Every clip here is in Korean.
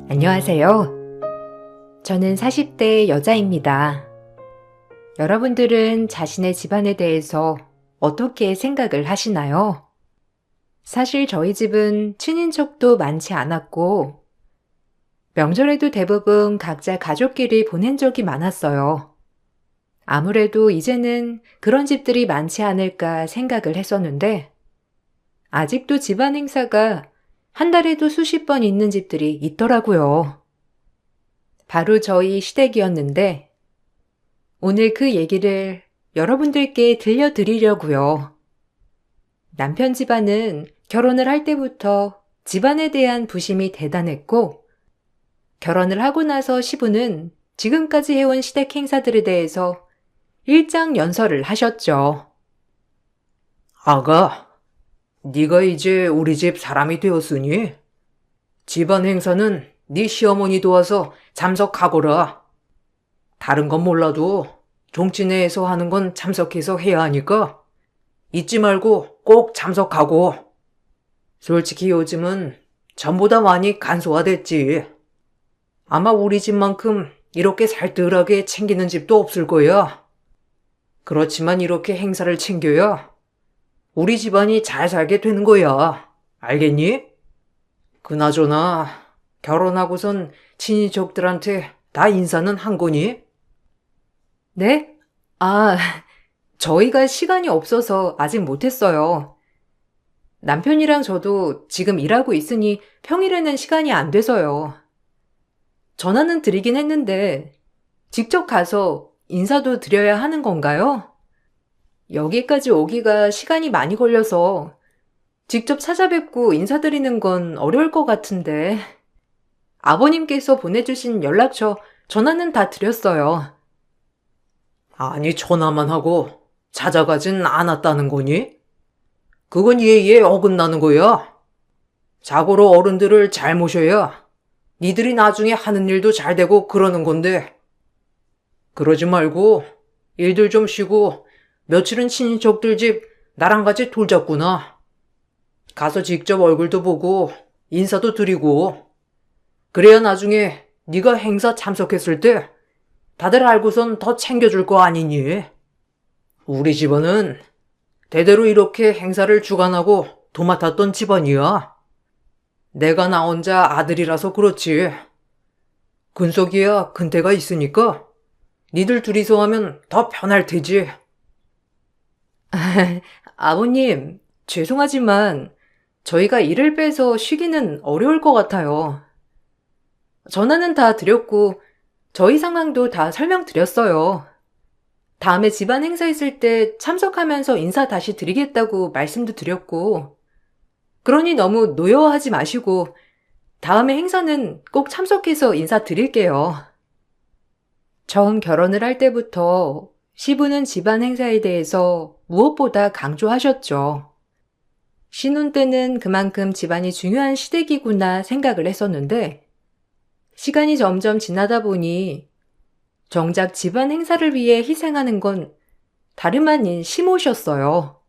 안녕하세요. 저는 40대 여자입니다. 여러분들은 자신의 집안에 대해서 어떻게 생각을 하시나요? 사실 저희 집은 친인척도 많지 않았고, 명절에도 대부분 각자 가족끼리 보낸 적이 많았어요. 아무래도 이제는 그런 집들이 많지 않을까 생각을 했었는데, 아직도 집안 행사가 한 달에도 수십 번 있는 집들이 있더라고요. 바로 저희 시댁이었는데, 오늘 그 얘기를 여러분들께 들려드리려고요. 남편 집안은 결혼을 할 때부터 집안에 대한 부심이 대단했고, 결혼을 하고 나서 시부는 지금까지 해온 시댁 행사들에 대해서 일장연설을 하셨죠. 아가, 네가 이제 우리 집 사람이 되었으니 집안 행사는 네 시어머니 도와서 참석하거라. 다른 건 몰라도 종친회에서 하는 건 참석해서 해야 하니까 잊지 말고 꼭 참석하고. 솔직히 요즘은 전보다 많이 간소화됐지. 아마 우리 집만큼 이렇게 살뜰하게 챙기는 집도 없을 거야. 그렇지만 이렇게 행사를 챙겨야 우리 집안이 잘 살게 되는 거야. 알겠니? 그나저나 결혼하고선 친인척들한테 다 인사는 한 거니? 네? 아, 저희가 시간이 없어서 아직 못했어요. 남편이랑 저도 지금 일하고 있으니 평일에는 시간이 안 돼서요. 전화는 드리긴 했는데 직접 가서 인사도 드려야 하는 건가요? 여기까지 오기가 시간이 많이 걸려서 직접 찾아뵙고 인사드리는 건 어려울 것 같은데 아버님께서 보내주신 연락처 전화는 다 드렸어요. 아니, 전화만 하고 찾아가진 않았다는 거니? 그건 예의에 어긋나는 거야. 자고로 어른들을 잘 모셔야 니들이 나중에 하는 일도 잘 되고 그러는 건데. 그러지 말고 일들 좀 쉬고 며칠은 친인척들 집 나랑 같이 돌잡구나. 가서 직접 얼굴도 보고 인사도 드리고. 그래야 나중에 네가 행사 참석했을 때 다들 알고선 더 챙겨줄 거 아니니? 우리 집안은 대대로 이렇게 행사를 주관하고 도맡았던 집안이야. 내가 나 혼자 아들이라서 그렇지. 근석이야 근태가 있으니까 니들 둘이서 하면 더 편할 테지. 아버님, 죄송하지만 저희가 일을 빼서 쉬기는 어려울 것 같아요. 전화는 다 드렸고 저희 상황도 다 설명드렸어요. 다음에 집안 행사 있을 때 참석하면서 인사 다시 드리겠다고 말씀도 드렸고, 그러니 너무 노여워하지 마시고 다음에 행사는 꼭 참석해서 인사드릴게요. 처음 결혼을 할 때부터 시부는 집안 행사에 대해서 무엇보다 강조하셨죠. 신혼 때는 그만큼 집안이 중요한 시댁이구나 생각을 했었는데, 시간이 점점 지나다 보니 정작 집안 행사를 위해 희생하는 건 다름 아닌 시모셨어요.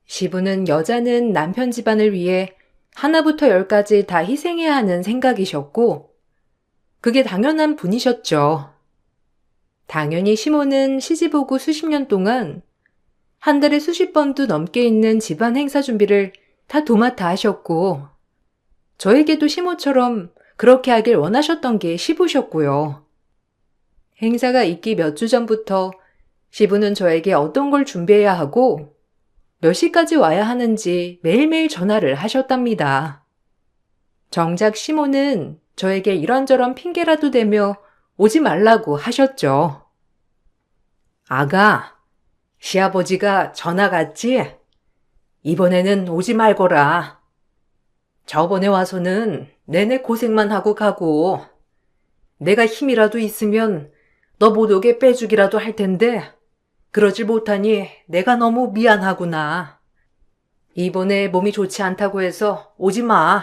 시부는 여자는 남편 집안을 위해 하나부터 열까지 다 희생해야 하는 생각이셨고, 그게 당연한 분이셨죠. 당연히 시모는 시집 오고 수십 년 동안 한 달에 수십 번도 넘게 있는 집안 행사 준비를 다 도맡아 하셨고, 저에게도 시모처럼 그렇게 하길 원하셨던 게 시부셨고요. 행사가 있기 몇 주 전부터 시부는 저에게 어떤 걸 준비해야 하고 몇 시까지 와야 하는지 매일매일 전화를 하셨답니다. 정작 시모는 저에게 이런저런 핑계라도 대며 오지 말라고 하셨죠. 아가, 시아버지가 전화 갔지? 이번에는 오지 말거라. 저번에 와서는 내내 고생만 하고 가고 내가 힘이라도 있으면 너 못 오게 빼주기라도 할 텐데 그러질 못하니 내가 너무 미안하구나. 이번에 몸이 좋지 않다고 해서 오지 마.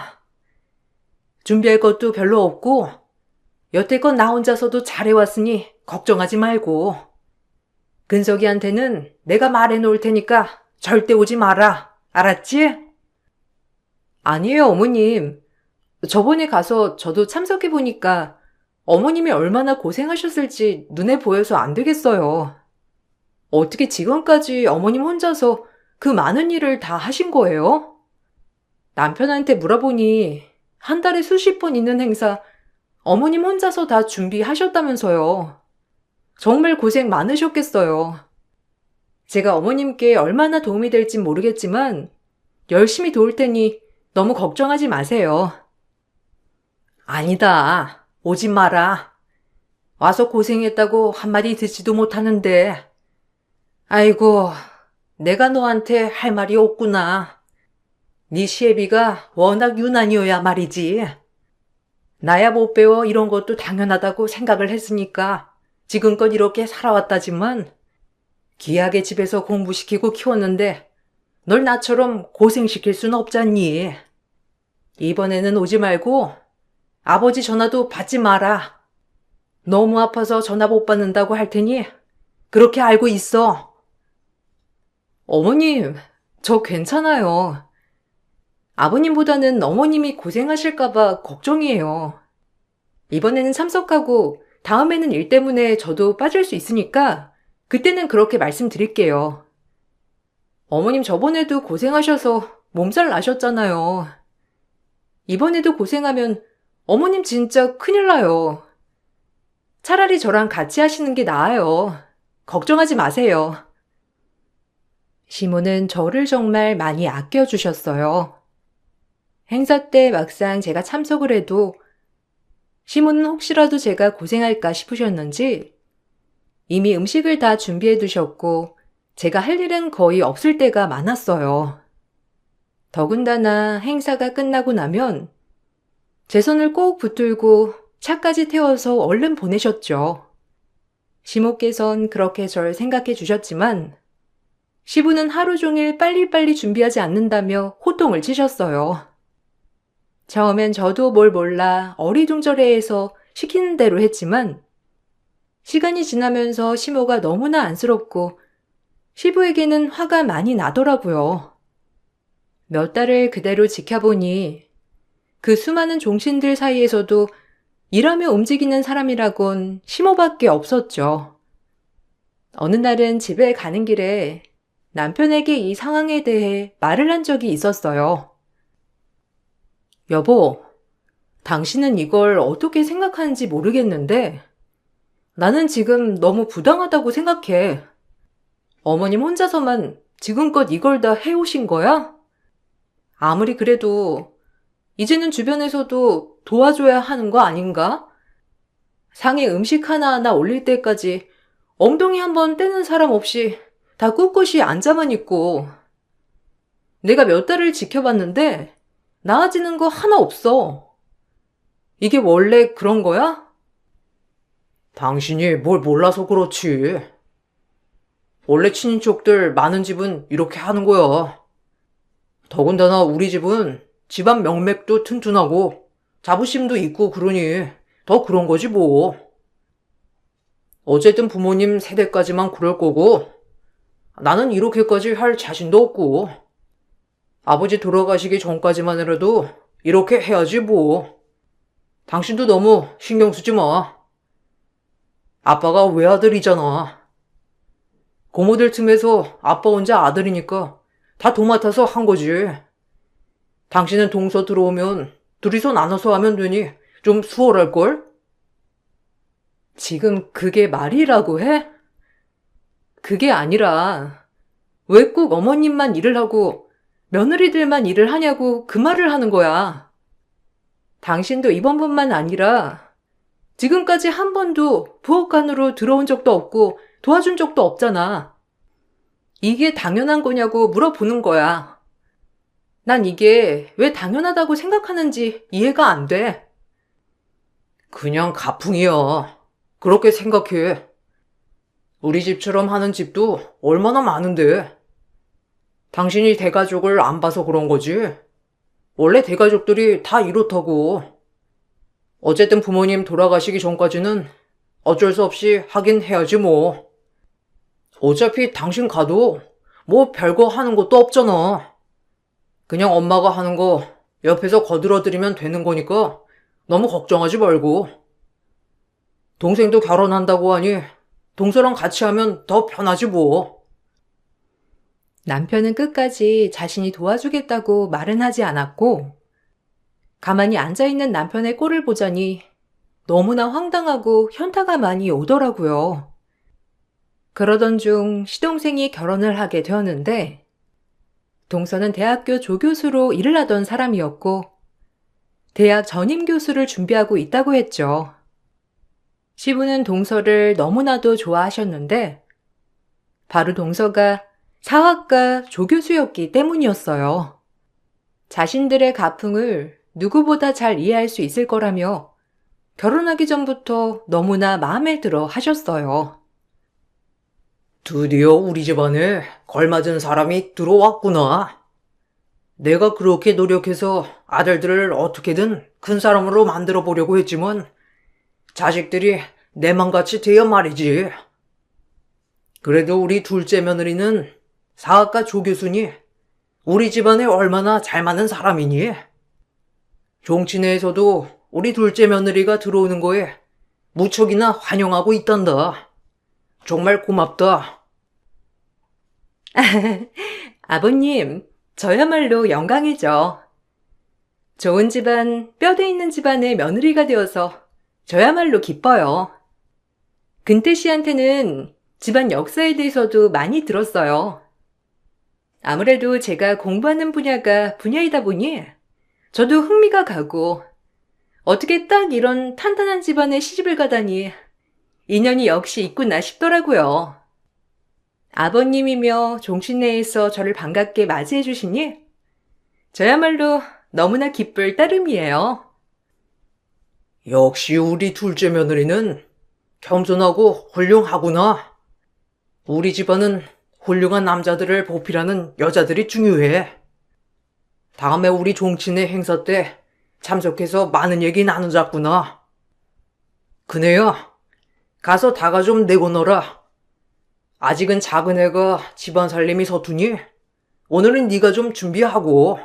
준비할 것도 별로 없고 여태껏 나 혼자서도 잘해왔으니 걱정하지 말고. 근석이한테는 내가 말해놓을 테니까 절대 오지 마라. 알았지? 아니에요, 어머님. 저번에 가서 저도 참석해보니까 어머님이 얼마나 고생하셨을지 눈에 보여서 안 되겠어요. 어떻게 지금까지 어머님 혼자서 그 많은 일을 다 하신 거예요? 남편한테 물어보니 한 달에 수십 번 있는 행사 어머님 혼자서 다 준비하셨다면서요. 정말 고생 많으셨겠어요. 제가 어머님께 얼마나 도움이 될진 모르겠지만 열심히 도울 테니 너무 걱정하지 마세요. 아니다. 오지 마라. 와서 고생했다고 한마디 듣지도 못하는데. 아이고, 내가 너한테 할 말이 없구나. 네 시애비가 워낙 유난이어야 말이지. 나야 못 배워 이런 것도 당연하다고 생각을 했으니까 지금껏 이렇게 살아왔다지만 귀하게 집에서 공부시키고 키웠는데 널 나처럼 고생시킬 순 없잖니. 이번에는 오지 말고 아버지 전화도 받지 마라. 너무 아파서 전화 못 받는다고 할 테니 그렇게 알고 있어. 어머님, 저 괜찮아요. 아버님보다는 어머님이 고생하실까봐 걱정이에요. 이번에는 참석하고 다음에는 일 때문에 저도 빠질 수 있으니까 그때는 그렇게 말씀드릴게요. 어머님 저번에도 고생하셔서 몸살 나셨잖아요. 이번에도 고생하면 어머님 진짜 큰일 나요. 차라리 저랑 같이 하시는 게 나아요. 걱정하지 마세요. 시모는 저를 정말 많이 아껴주셨어요. 행사 때 막상 제가 참석을 해도 시모는 혹시라도 제가 고생할까 싶으셨는지 이미 음식을 다 준비해 두셨고 제가 할 일은 거의 없을 때가 많았어요. 더군다나 행사가 끝나고 나면 제 손을 꼭 붙들고 차까지 태워서 얼른 보내셨죠. 시모께선 그렇게 절 생각해 주셨지만 시부는 하루 종일 빨리빨리 준비하지 않는다며 호통을 치셨어요. 처음엔 저도 뭘 몰라 어리둥절해해서 시키는 대로 했지만 시간이 지나면서 시모가 너무나 안쓰럽고 시부에게는 화가 많이 나더라고요. 몇 달을 그대로 지켜보니 그 수많은 종신들 사이에서도 일하며 움직이는 사람이라곤 시모밖에 없었죠. 어느 날은 집에 가는 길에 남편에게 이 상황에 대해 말을 한 적이 있었어요. 여보, 당신은 이걸 어떻게 생각하는지 모르겠는데 나는 지금 너무 부당하다고 생각해. 어머님 혼자서만 지금껏 이걸 다 해오신 거야? 아무리 그래도 이제는 주변에서도 도와줘야 하는 거 아닌가? 상에 음식 하나하나 올릴 때까지 엉덩이 한번 떼는 사람 없이 다 꿋꿋이 앉아만 있고 내가 몇 달을 지켜봤는데 나아지는 거 하나 없어. 이게 원래 그런 거야? 당신이 뭘 몰라서 그렇지. 원래 친인척들 많은 집은 이렇게 하는 거야. 더군다나 우리 집은 집안 명맥도 튼튼하고 자부심도 있고 그러니 더 그런 거지 뭐. 어쨌든 부모님 세대까지만 그럴 거고 나는 이렇게까지 할 자신도 없고 아버지 돌아가시기 전까지만 해도 이렇게 해야지 뭐. 당신도 너무 신경 쓰지 마. 아빠가 외아들이잖아. 고모들 틈에서 아빠 혼자 아들이니까 다 도맡아서 한 거지. 당신은 동서 들어오면 둘이서 나눠서 하면 되니 좀 수월할걸? 지금 그게 말이라고 해? 그게 아니라 왜 꼭 어머님만 일을 하고 며느리들만 일을 하냐고 그 말을 하는 거야. 당신도 이번뿐만 아니라 지금까지 한 번도 부엌간으로 들어온 적도 없고 도와준 적도 없잖아. 이게 당연한 거냐고 물어보는 거야. 난 이게 왜 당연하다고 생각하는지 이해가 안 돼. 그냥 가풍이야. 그렇게 생각해. 우리 집처럼 하는 집도 얼마나 많은데. 당신이 대가족을 안 봐서 그런 거지. 원래 대가족들이 다 이렇다고. 어쨌든 부모님 돌아가시기 전까지는 어쩔 수 없이 하긴 해야지 뭐. 어차피 당신 가도 뭐 별거 하는 것도 없잖아. 그냥 엄마가 하는 거 옆에서 거들어드리면 되는 거니까 너무 걱정하지 말고. 동생도 결혼한다고 하니 동서랑 같이 하면 더 편하지 뭐. 남편은 끝까지 자신이 도와주겠다고 말은 하지 않았고, 가만히 앉아있는 남편의 꼴을 보자니 너무나 황당하고 현타가 많이 오더라고요. 그러던 중 시동생이 결혼을 하게 되었는데, 동서는 대학교 조교수로 일을 하던 사람이었고, 대학 전임 교수를 준비하고 있다고 했죠. 시부는 동서를 너무나도 좋아하셨는데, 바로 동서가 사학과 조교수였기 때문이었어요. 자신들의 가풍을 누구보다 잘 이해할 수 있을 거라며 결혼하기 전부터 너무나 마음에 들어 하셨어요. 드디어 우리 집안에 걸맞은 사람이 들어왔구나. 내가 그렇게 노력해서 아들들을 어떻게든 큰 사람으로 만들어 보려고 했지만 자식들이 내 맘같이 돼야 말이지. 그래도 우리 둘째 며느리는 사학과 조교수니 우리 집안에 얼마나 잘 맞는 사람이니? 종친회에서도 우리 둘째 며느리가 들어오는 거에 무척이나 환영하고 있단다. 정말 고맙다. 아버님, 저야말로 영광이죠. 좋은 집안, 뼈대 있는 집안의 며느리가 되어서 저야말로 기뻐요. 근태 씨한테는 집안 역사에 대해서도 많이 들었어요. 아무래도 제가 공부하는 분야가 분야이다 보니 저도 흥미가 가고, 어떻게 딱 이런 탄탄한 집안에 시집을 가다니 인연이 역시 있구나 싶더라고요. 아버님이며 종친회에서 저를 반갑게 맞이해 주시니 저야말로 너무나 기쁠 따름이에요. 역시 우리 둘째 며느리는 겸손하고 훌륭하구나. 우리 집안은 훌륭한 남자들을 보필하는 여자들이 중요해. 다음에 우리 종친회 행사 때 참석해서 많은 얘기 나누자꾸나. 그네야, 가서 다가 좀 내고 놀아. 아직은 작은 애가 집안 살림이 서투니 오늘은 네가 좀 준비하고.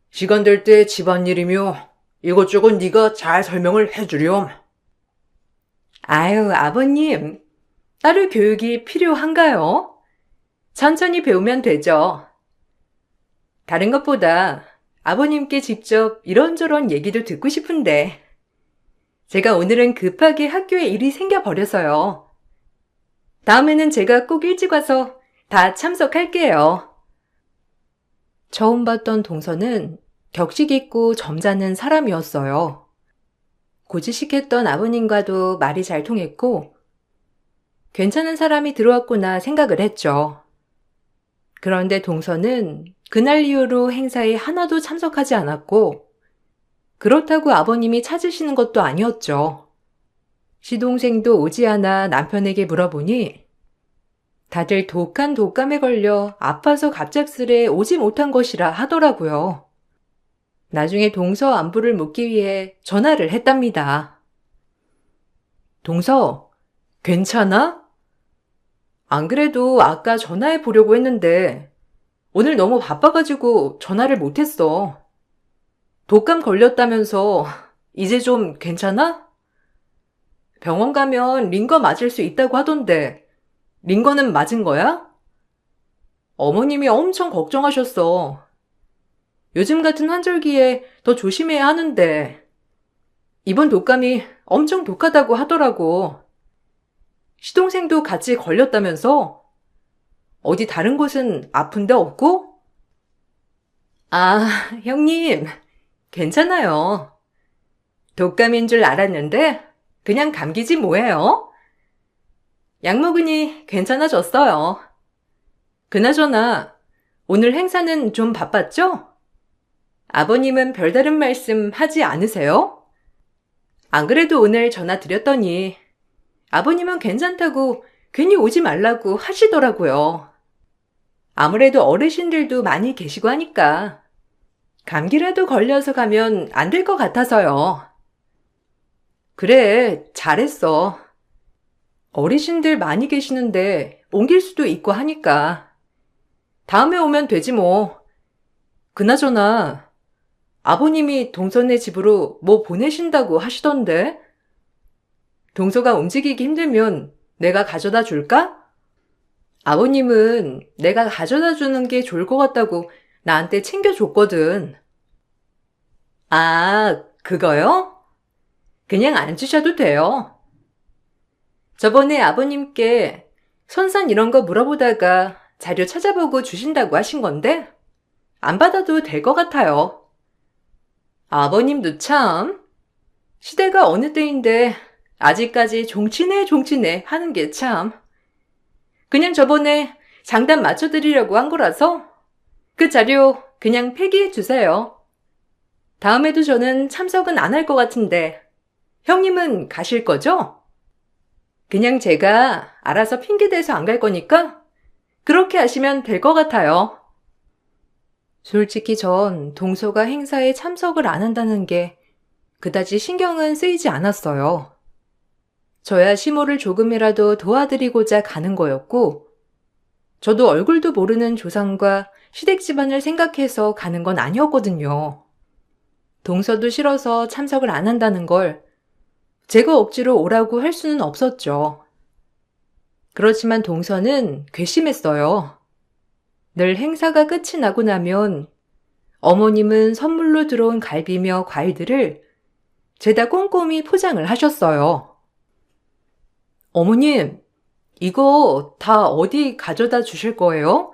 시간 될 때 집안일이며 이것저것 네가 잘 설명을 해주렴. 아유, 아버님, 따로 교육이 필요한가요? 천천히 배우면 되죠. 다른 것보다 아버님께 직접 이런저런 얘기도 듣고 싶은데, 제가 오늘은 급하게 학교에 일이 생겨버려서요. 다음에는 제가 꼭 일찍 와서 다 참석할게요. 처음 봤던 동서는 격식 있고 점잖은 사람이었어요. 고지식했던 아버님과도 말이 잘 통했고, 괜찮은 사람이 들어왔구나 생각을 했죠. 그런데 동서는 그날 이후로 행사에 하나도 참석하지 않았고, 그렇다고 아버님이 찾으시는 것도 아니었죠. 시동생도 오지 않아 남편에게 물어보니 다들 독한 독감에 걸려 아파서 갑작스레 오지 못한 것이라 하더라고요. 나중에 동서 안부를 묻기 위해 전화를 했답니다. 동서, 괜찮아? 안 그래도 아까 전화해 보려고 했는데 오늘 너무 바빠가지고 전화를 못했어. 독감 걸렸다면서 이제 좀 괜찮아? 병원 가면 링거 맞을 수 있다고 하던데 링거는 맞은 거야? 어머님이 엄청 걱정하셨어. 요즘 같은 환절기에 더 조심해야 하는데 이번 독감이 엄청 독하다고 하더라고. 시동생도 같이 걸렸다면서? 어디 다른 곳은 아픈 데 없고? 아, 형님, 괜찮아요. 독감인 줄 알았는데 그냥 감기지 뭐예요? 약 먹으니 괜찮아졌어요. 그나저나 오늘 행사는 좀 바빴죠? 아버님은 별다른 말씀 하지 않으세요? 안 그래도 오늘 전화 드렸더니 아버님은 괜찮다고 괜히 오지 말라고 하시더라고요. 아무래도 어르신들도 많이 계시고 하니까 감기라도 걸려서 가면 안 될 것 같아서요. 그래, 잘했어. 어르신들 많이 계시는데 옮길 수도 있고 하니까 다음에 오면 되지 뭐. 그나저나 아버님이 동서네 집으로 뭐 보내신다고 하시던데? 동서가 움직이기 힘들면 내가 가져다 줄까? 아버님은 내가 가져다 주는 게 좋을 것 같다고 나한테 챙겨줬거든. 아, 그거요? 그냥 안 주셔도 돼요. 저번에 아버님께 선산 이런 거 물어보다가 자료 찾아보고 주신다고 하신 건데 안 받아도 될 것 같아요. 아버님도 참 시대가 어느 때인데 아직까지 종치네 하는 게 참. 그냥 저번에 장단 맞춰드리려고 한 거라서 그 자료 그냥 폐기해 주세요. 다음에도 저는 참석은 안 할 것 같은데 형님은 가실 거죠? 그냥 제가 알아서 핑계대서 안 갈 거니까 그렇게 하시면 될 것 같아요. 솔직히 전 동서가 행사에 참석을 안 한다는 게 그다지 신경은 쓰이지 않았어요. 저야 시모를 조금이라도 도와드리고자 가는 거였고, 저도 얼굴도 모르는 조상과 시댁 집안을 생각해서 가는 건 아니었거든요. 동서도 싫어서 참석을 안 한다는 걸 제가 억지로 오라고 할 수는 없었죠. 그렇지만 동서는 괘씸했어요. 늘 행사가 끝이 나고 나면 어머님은 선물로 들어온 갈비며 과일들을 죄다 꼼꼼히 포장을 하셨어요. 어머님, 이거 다 어디 가져다 주실 거예요?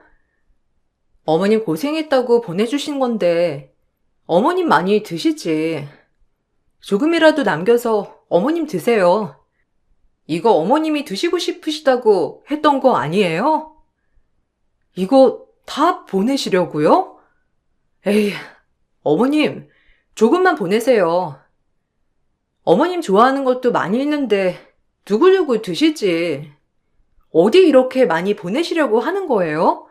어머님 고생했다고 보내주신 건데 어머님 많이 드시지. 조금이라도 남겨서 어머님 드세요. 이거 어머님이 드시고 싶으시다고 했던 거 아니에요? 이거 다 보내시려고요? 에이, 어머님, 조금만 보내세요. 어머님 좋아하는 것도 많이 있는데 두고두고 드시지. 어디 이렇게 많이 보내시려고 하는 거예요?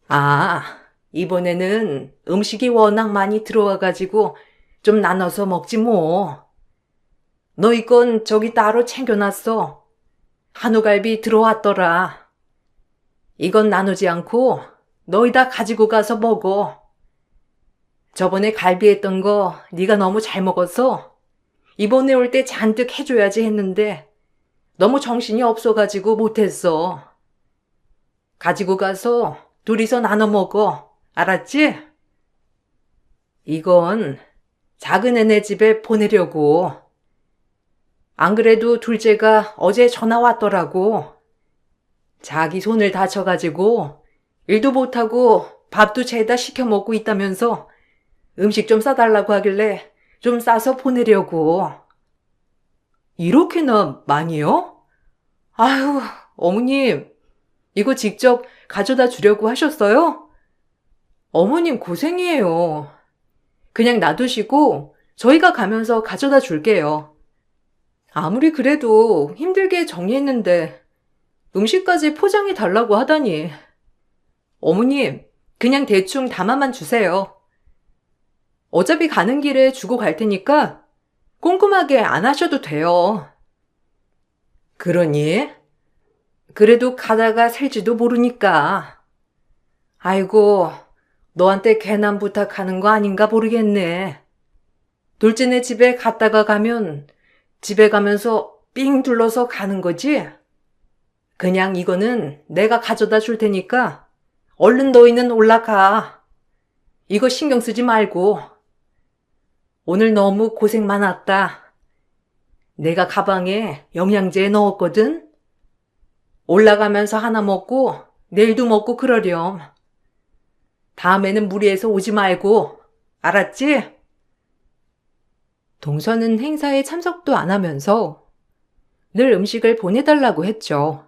아, 이번에는 음식이 워낙 많이 들어와가지고 좀 나눠서 먹지 뭐. 너 이건 저기 따로 챙겨놨어. 한우갈비 들어왔더라. 이건 나누지 않고 너희 다 가지고 가서 먹어. 저번에 갈비 했던 거 네가 너무 잘 먹어서 이번에 올 때 잔뜩 해줘야지 했는데 너무 정신이 없어가지고 못했어. 가지고 가서 둘이서 나눠 먹어. 알았지? 이건 작은 애네 집에 보내려고. 안 그래도 둘째가 어제 전화 왔더라고. 자기 손을 다쳐가지고 일도 못하고 밥도 죄다 시켜 먹고 있다면서 음식 좀 싸달라고 하길래 좀 싸서 보내려고. 이렇게나 많이요? 아유, 어머님, 이거 직접 가져다 주려고 하셨어요? 어머님 고생이에요. 그냥 놔두시고 저희가 가면서 가져다 줄게요. 아무리 그래도 힘들게 정리했는데 음식까지 포장해 달라고 하다니. 어머님, 그냥 대충 담아만 주세요. 어차피 가는 길에 주고 갈 테니까 꼼꼼하게 안 하셔도 돼요. 그러니? 그래도 가다가 살지도 모르니까. 아이고, 너한테 괜한 부탁하는 거 아닌가 모르겠네. 둘째네 집에 갔다가 가면 집에 가면서 삥 둘러서 가는 거지? 그냥 이거는 내가 가져다 줄 테니까 얼른 너희는 올라가. 이거 신경 쓰지 말고. 오늘 너무 고생 많았다. 내가 가방에 영양제 넣었거든? 올라가면서 하나 먹고 내일도 먹고 그러렴. 다음에는 무리해서 오지 말고. 알았지? 동서는 행사에 참석도 안 하면서 늘 음식을 보내달라고 했죠.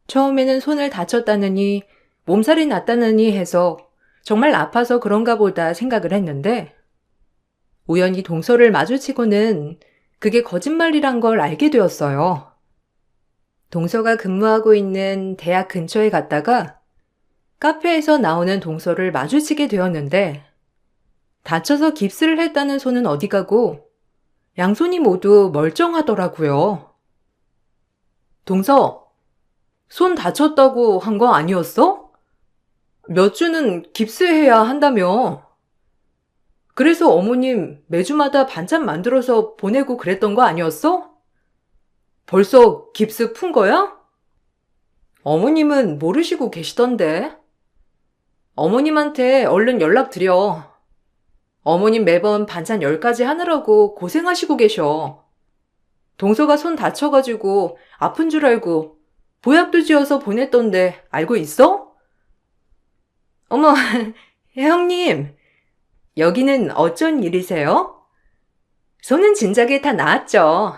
처음에는 손을 다쳤다느니 몸살이 났다느니 해서 정말 아파서 그런가 보다 생각을 했는데 우연히 동서를 마주치고는 그게 거짓말이란 걸 알게 되었어요. 동서가 근무하고 있는 대학 근처에 갔다가 카페에서 나오는 동서를 마주치게 되었는데 다쳐서 깁스를 했다는 손은 어디 가고 양손이 모두 멀쩡하더라고요. 동서, 손 다쳤다고 한 거 아니었어? 몇 주는 깁스해야 한다며. 그래서 어머님 매주마다 반찬 만들어서 보내고 그랬던 거 아니었어? 벌써 깁스 푼 거야? 어머님은 모르시고 계시던데. 어머님한테 얼른 연락드려. 어머님 매번 반찬 10가지 하느라고 고생하시고 계셔. 동서가 손 다쳐가지고 아픈 줄 알고 보약도 지어서 보냈던데 알고 있어? 어머, 형님, 여기는 어쩐 일이세요? 손은 진작에 다 나았죠.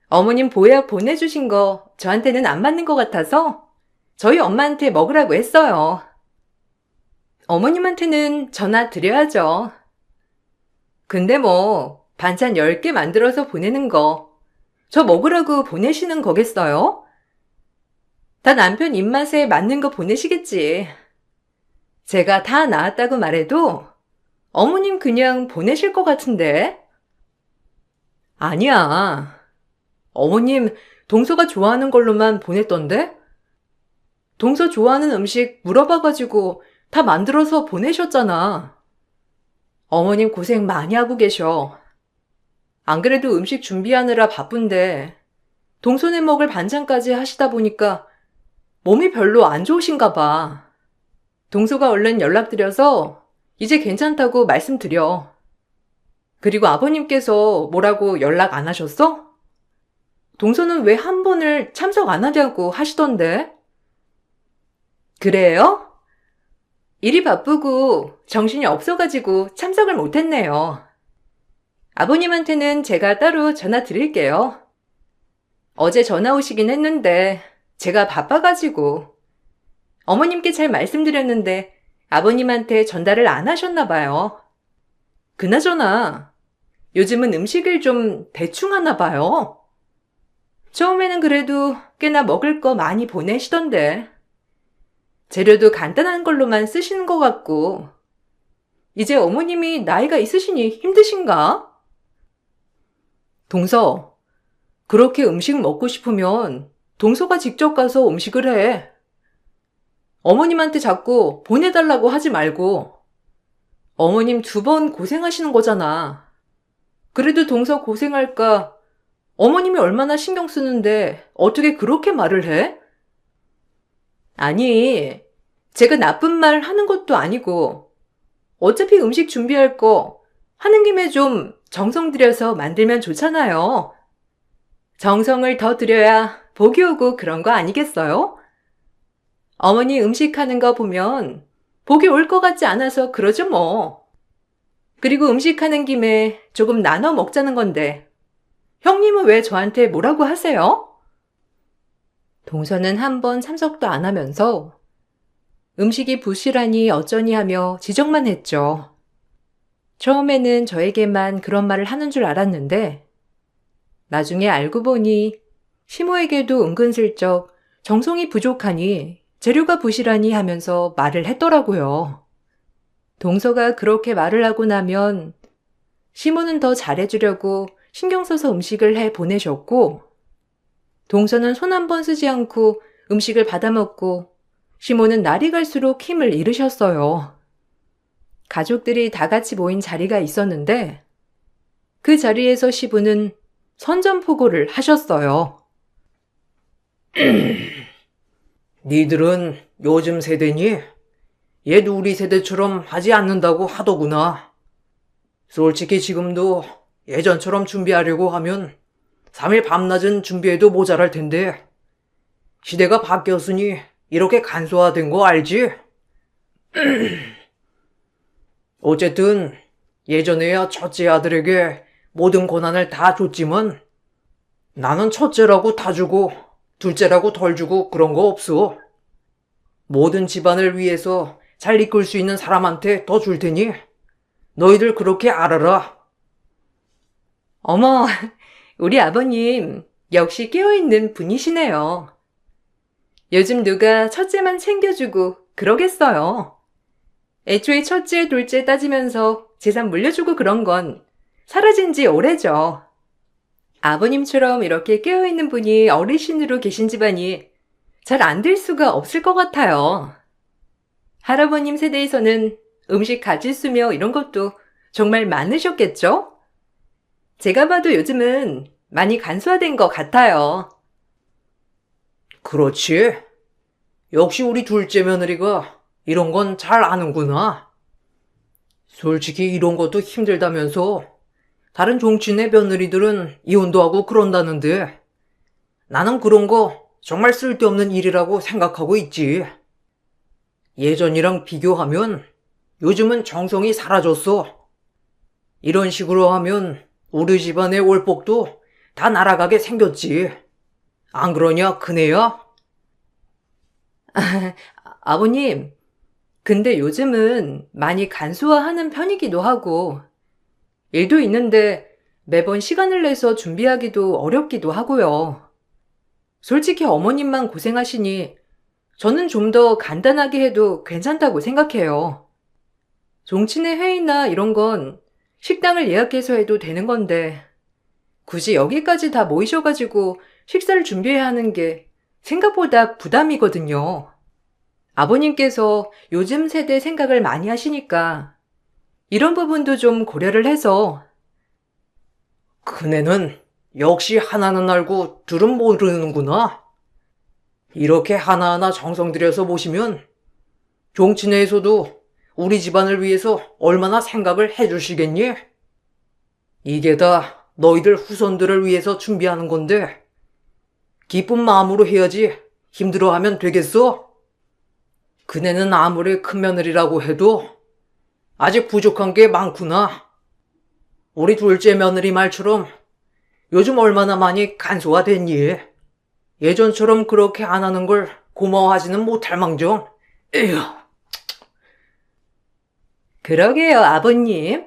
어머님 보약 보내주신 거 저한테는 안 맞는 것 같아서 저희 엄마한테 먹으라고 했어요. 어머님한테는 전화 드려야죠. 근데 뭐 반찬 10개 만들어서 보내는 거 저 먹으라고 보내시는 거겠어요? 다 남편 입맛에 맞는 거 보내시겠지. 제가 다 나았다고 말해도 어머님 그냥 보내실 것 같은데. 아니야. 어머님 동서가 좋아하는 걸로만 보냈던데? 동서 좋아하는 음식 물어봐가지고 다 만들어서 보내셨잖아. 어머님 고생 많이 하고 계셔. 안 그래도 음식 준비하느라 바쁜데 동서네 먹을 반찬까지 하시다 보니까 몸이 별로 안 좋으신가 봐. 동서가 얼른 연락드려서 이제 괜찮다고 말씀드려. 그리고 아버님께서 뭐라고 연락 안 하셨어? 동서는 왜 한 번을 참석 안 하냐고 하시던데. 그래요? 일이 바쁘고 정신이 없어가지고 참석을 못했네요. 아버님한테는 제가 따로 전화 드릴게요. 어제 전화 오시긴 했는데 제가 바빠가지고 어머님께 잘 말씀드렸는데 아버님한테 전달을 안 하셨나 봐요. 그나저나 요즘은 음식을 좀 대충 하나 봐요. 처음에는 그래도 꽤나 먹을 거 많이 보내시던데 재료도 간단한 걸로만 쓰시는 것 같고 이제 어머님이 나이가 있으시니 힘드신가? 동서, 그렇게 음식 먹고 싶으면 동서가 직접 가서 음식을 해. 어머님한테 자꾸 보내달라고 하지 말고 어머님 2번 고생하시는 거잖아. 그래도 동서 고생할까 어머님이 얼마나 신경 쓰는데 어떻게 그렇게 말을 해? 아니, 제가 나쁜 말 하는 것도 아니고 어차피 음식 준비할 거 하는 김에 좀 정성 들여서 만들면 좋잖아요. 정성을 더 들여야 복이 오고 그런 거 아니겠어요? 어머니 음식하는 거 보면 복이 올 것 같지 않아서 그러죠 뭐. 그리고 음식하는 김에 조금 나눠 먹자는 건데 형님은 왜 저한테 뭐라고 하세요? 동서는 한 번 참석도 안 하면서 음식이 부실하니 어쩌니 하며 지적만 했죠. 처음에는 저에게만 그런 말을 하는 줄 알았는데 나중에 알고 보니 시모에게도 은근슬쩍 정성이 부족하니 재료가 부실하니 하면서 말을 했더라고요. 동서가 그렇게 말을 하고 나면 시모는 더 잘해주려고 신경 써서 음식을 해 보내셨고 동서는 손 한 번 쓰지 않고 음식을 받아먹고 시모는 날이 갈수록 힘을 잃으셨어요. 가족들이 다 같이 모인 자리가 있었는데 그 자리에서 시부는 선전포고를 하셨어요. 니들은 요즘 세대니? 얘도 우리 세대처럼 하지 않는다고 하더구나. 솔직히 지금도 예전처럼 준비하려고 하면 3일 밤낮은 준비해도 모자랄 텐데 시대가 바뀌었으니 이렇게 간소화된 거 알지? 어쨌든 예전에야 첫째 아들에게 모든 권한을 다 줬지만 나는 첫째라고 다 주고 둘째라고 덜 주고 그런 거 없어. 모든 집안을 위해서 잘 이끌 수 있는 사람한테 더 줄 테니 너희들 그렇게 알아라. 어머, 우리 아버님 역시 깨어있는 분이시네요. 요즘 누가 첫째만 챙겨주고 그러겠어요. 애초에 첫째, 둘째 따지면서 재산 물려주고 그런 건 사라진 지 오래죠. 아버님처럼 이렇게 깨어있는 분이 어르신으로 계신 집안이 잘 안 될 수가 없을 것 같아요. 할아버님 세대에서는 음식 가짓수며 이런 것도 정말 많으셨겠죠? 제가 봐도 요즘은 많이 간소화된 것 같아요. 그렇지. 역시 우리 둘째 며느리가 이런 건 잘 아는구나. 솔직히 이런 것도 힘들다면서 다른 종친의 며느리들은 이혼도 하고 그런다는데 나는 그런 거 정말 쓸데없는 일이라고 생각하고 있지. 예전이랑 비교하면 요즘은 정성이 사라졌어. 이런 식으로 하면 우리 집안의 월복도 다 날아가게 생겼지. 안 그러냐, 그네야? 아버님, 근데 요즘은 많이 간소화하는 편이기도 하고, 일도 있는데 매번 시간을 내서 준비하기도 어렵기도 하고요. 솔직히 어머님만 고생하시니 저는 좀 더 간단하게 해도 괜찮다고 생각해요. 종친회 회의나 이런 건 식당을 예약해서 해도 되는 건데, 굳이 여기까지 다 모이셔가지고 식사를 준비해야 하는 게 생각보다 부담이거든요. 아버님께서 요즘 세대 생각을 많이 하시니까 이런 부분도 좀 고려를 해서. 그네는 역시 하나는 알고 둘은 모르는구나. 이렇게 하나하나 정성 들여서 보시면 종친회에서도 우리 집안을 위해서 얼마나 생각을 해주시겠니? 이게 다 너희들 후손들을 위해서 준비하는 건데 기쁜 마음으로 해야지 힘들어하면 되겠어? 그네는 아무리 큰 며느리라고 해도 아직 부족한 게 많구나. 우리 둘째 며느리 말처럼 요즘 얼마나 많이 간소화됐니? 예전처럼 그렇게 안 하는 걸 고마워하지는 못할 망정. 에휴. 그러게요, 아버님.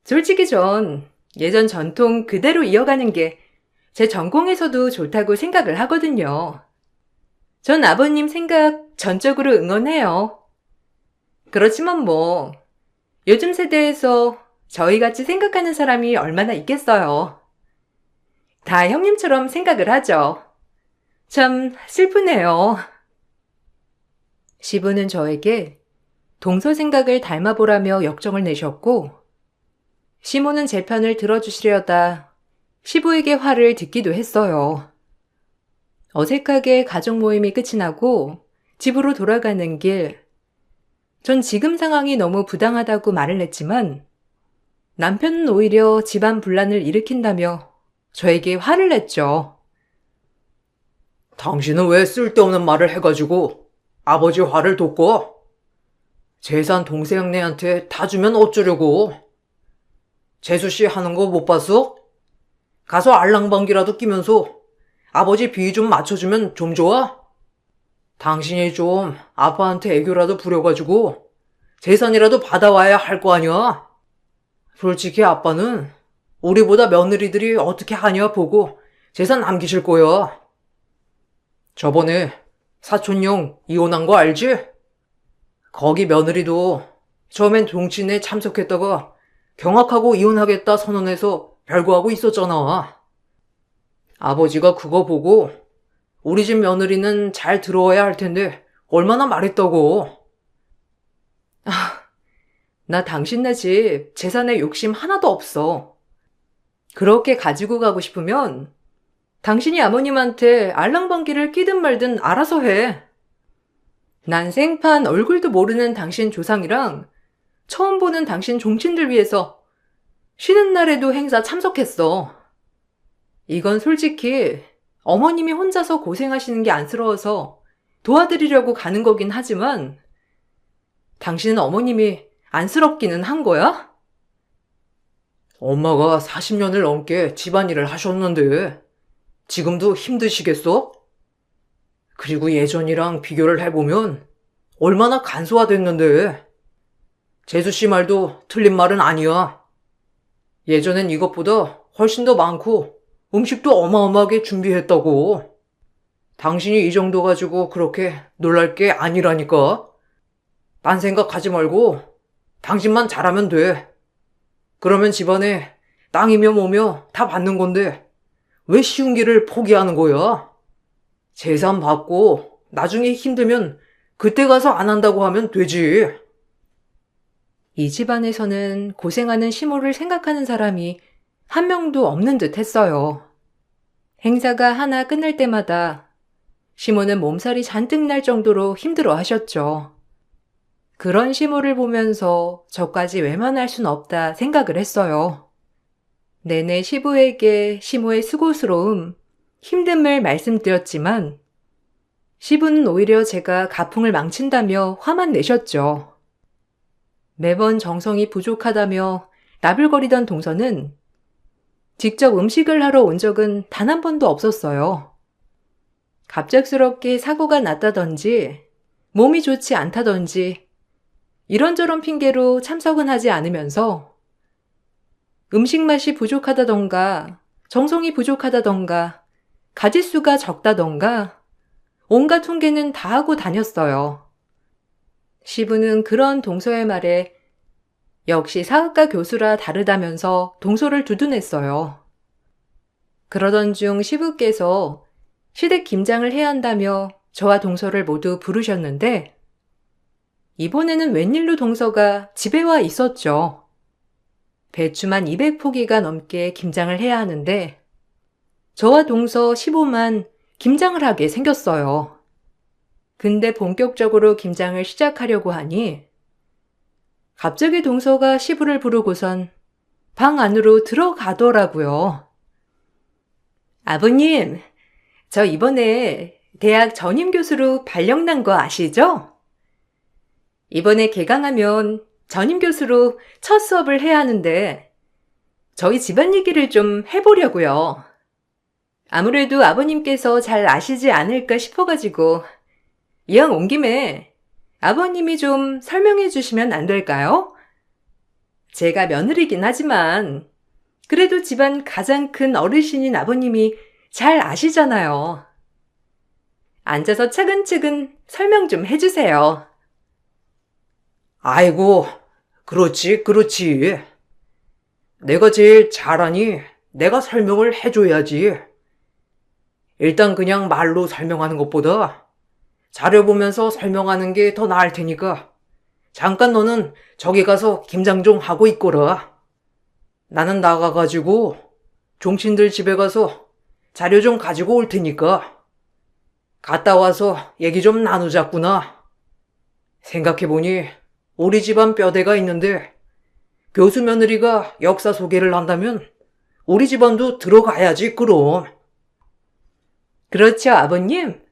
솔직히 전 예전 전통 그대로 이어가는 게 제 전공에서도 좋다고 생각을 하거든요. 전 아버님 생각 전적으로 응원해요. 그렇지만 뭐, 요즘 세대에서 저희같이 생각하는 사람이 얼마나 있겠어요. 다 형님처럼 생각을 하죠. 참 슬프네요. 시부는 저에게 동서 생각을 닮아보라며 역정을 내셨고, 시모는 제 편을 들어주시려다 시부에게 화를 듣기도 했어요. 어색하게 가족 모임이 끝이 나고 집으로 돌아가는 길, 전 지금 상황이 너무 부당하다고 말을 했지만 남편은 오히려 집안 분란을 일으킨다며 저에게 화를 냈죠. 당신은 왜 쓸데없는 말을 해가지고 아버지 화를 돋궈? 재산 동생네한테 다 주면 어쩌려고? 재수씨 하는 거 못 봤어? 가서 알랑방귀라도 끼면서 아버지 비위 좀 맞춰주면 좀 좋아? 당신이 좀 아빠한테 애교라도 부려가지고 재산이라도 받아와야 할 거 아니야? 솔직히 아빠는 우리보다 며느리들이 어떻게 하냐 보고 재산 남기실 거야. 저번에 사촌형 이혼한 거 알지? 거기 며느리도 처음엔 종친에 참석했다가 경악하고 이혼하겠다 선언해서 별거하고 있었잖아. 아버지가 그거 보고 우리 집 며느리는 잘 들어와야 할 텐데 얼마나 말했다고. 나 당신네 집 재산에 욕심 하나도 없어. 그렇게 가지고 가고 싶으면 당신이 아버님한테 알랑방귀를 끼든 말든 알아서 해. 난 생판 얼굴도 모르는 당신 조상이랑 처음 보는 당신 종친들 위해서 쉬는 날에도 행사 참석했어. 이건 솔직히 어머님이 혼자서 고생하시는 게 안쓰러워서 도와드리려고 가는 거긴 하지만 당신은 어머님이 안쓰럽기는 한 거야? 엄마가 40년을 넘게 집안일을 하셨는데 지금도 힘드시겠어? 그리고 예전이랑 비교를 해보면 얼마나 간소화됐는데. 재수씨 말도 틀린 말은 아니야. 예전엔 이것보다 훨씬 더 많고 음식도 어마어마하게 준비했다고. 당신이 이 정도 가지고 그렇게 놀랄 게 아니라니까. 딴 생각하지 말고 당신만 잘하면 돼. 그러면 집안에 땅이며 뭐며 다 받는 건데 왜 쉬운 길을 포기하는 거야? 재산 받고 나중에 힘들면 그때 가서 안 한다고 하면 되지. 이 집안에서는 고생하는 시모를 생각하는 사람이 한 명도 없는 듯 했어요. 행사가 하나 끝날 때마다 시모는 몸살이 잔뜩 날 정도로 힘들어 하셨죠. 그런 시모를 보면서 저까지 외면할 순 없다 생각을 했어요. 내내 시부에게 시모의 수고스러움, 힘듦을 말씀드렸지만 시부는 오히려 제가 가풍을 망친다며 화만 내셨죠. 매번 정성이 부족하다며 나불거리던 동서는 직접 음식을 하러 온 적은 단 한 번도 없었어요. 갑작스럽게 사고가 났다든지 몸이 좋지 않다든지 이런저런 핑계로 참석은 하지 않으면서 음식 맛이 부족하다던가 정성이 부족하다던가 가짓수가 적다던가 온갖 흉계는 다 하고 다녔어요. 시부는 그런 동서의 말에 역시 사학과 교수라 다르다면서 동서를 두둔했어요. 그러던 중 시부께서 시댁 김장을 해야 한다며 저와 동서를 모두 부르셨는데 이번에는 웬일로 동서가 집에 와 있었죠. 배추만 200포기가 넘게 김장을 해야 하는데 저와 동서 시부만 김장을 하게 생겼어요. 근데 본격적으로 김장을 시작하려고 하니 갑자기 동서가 시부를 부르고선 방 안으로 들어가더라고요. 아버님, 저 이번에 대학 전임교수로 발령난 거 아시죠? 이번에 개강하면 전임교수로 첫 수업을 해야 하는데 저희 집안 얘기를 좀 해보려고요. 아무래도 아버님께서 잘 아시지 않을까 싶어가지고 이왕 온 김에 아버님이 좀 설명해 주시면 안 될까요? 제가 며느리긴 하지만 그래도 집안 가장 큰 어르신인 아버님이 잘 아시잖아요. 앉아서 차근차근 설명 좀 해주세요. 아이고, 그렇지. 내가 제일 잘하니 내가 설명을 해줘야지. 일단 그냥 말로 설명하는 것보다 자료 보면서 설명하는 게 더 나을 테니까 잠깐 너는 저기 가서 김장 좀 하고 있거라. 나는 나가가지고 종친들 집에 가서 자료 좀 가지고 올 테니까 갔다 와서 얘기 좀 나누자꾸나. 생각해보니 우리 집안 뼈대가 있는데 교수 며느리가 역사 소개를 한다면 우리 집안도 들어가야지 그럼. 그렇죠, 아버님?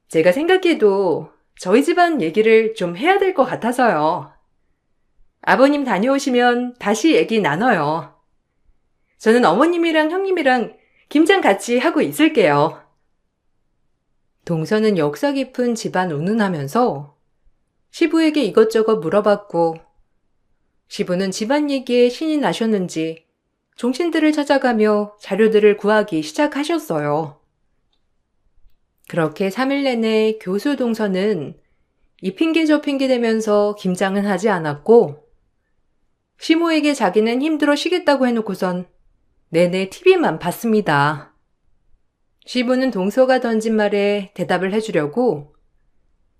제가 생각해도 저희 집안 얘기를 좀 해야 될 것 같아서요. 아버님 다녀오시면 다시 얘기 나눠요. 저는 어머님이랑 형님이랑 김장 같이 하고 있을게요. 동서는 역사 깊은 집안 운운하면서 시부에게 이것저것 물어봤고 시부는 집안 얘기에 신이 나셨는지 종친들을 찾아가며 자료들을 구하기 시작하셨어요. 그렇게 3일 내내 교수 동서는 이 핑계 저 핑계 대면서 김장은 하지 않았고 시모에게 자기는 힘들어 쉬겠다고 해놓고선 내내 TV만 봤습니다. 시부는 동서가 던진 말에 대답을 해주려고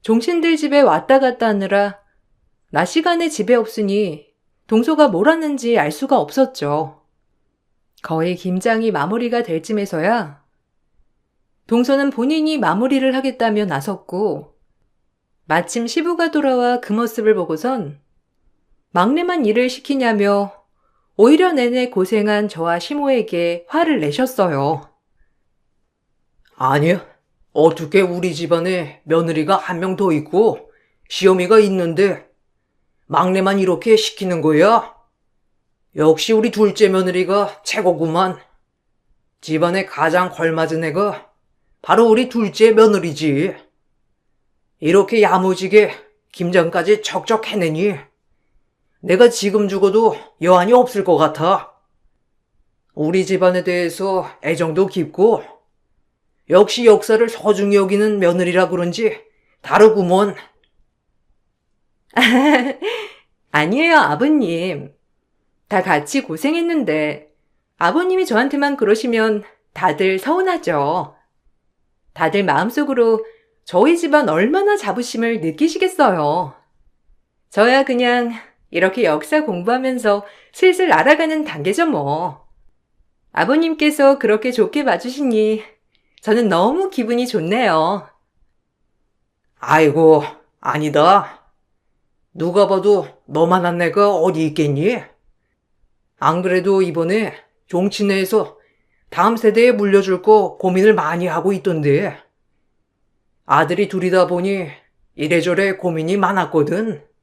종친들 집에 왔다 갔다 하느라 낮 시간에 집에 없으니 동서가 뭘 하는지 알 수가 없었죠. 거의 김장이 마무리가 될 쯤에서야 동서는 본인이 마무리를 하겠다며 나섰고 마침 시부가 돌아와 그 모습을 보고선 막내만 일을 시키냐며 오히려 내내 고생한 저와 시모에게 화를 내셨어요. 아니, 어떻게 우리 집안에 며느리가 한 명 더 있고 시어미가 있는데 막내만 이렇게 시키는 거야? 역시 우리 둘째 며느리가 최고구만. 집안에 가장 걸맞은 애가 바로 우리 둘째 며느리지. 이렇게 야무지게 김장까지 척척 해내니 내가 지금 죽어도 여한이 없을 것 같아. 우리 집안에 대해서 애정도 깊고 역시 역사를 소중히 여기는 며느리라 그런지 다르구먼. 아니에요, 아버님. 다 같이 고생했는데 아버님이 저한테만 그러시면 다들 서운하죠. 다들 마음속으로 저희 집안 얼마나 자부심을 느끼시겠어요. 저야 그냥 이렇게 역사 공부하면서 슬슬 알아가는 단계죠 뭐. 아버님께서 그렇게 좋게 봐주시니 저는 너무 기분이 좋네요. 아이고, 아니다. 누가 봐도 너만한 애가 어디 있겠니? 안 그래도 이번에 종친회에서 다음 세대에 물려줄 거 고민을 많이 하고 있던데. 아들이 둘이다 보니 이래저래 고민이 많았거든.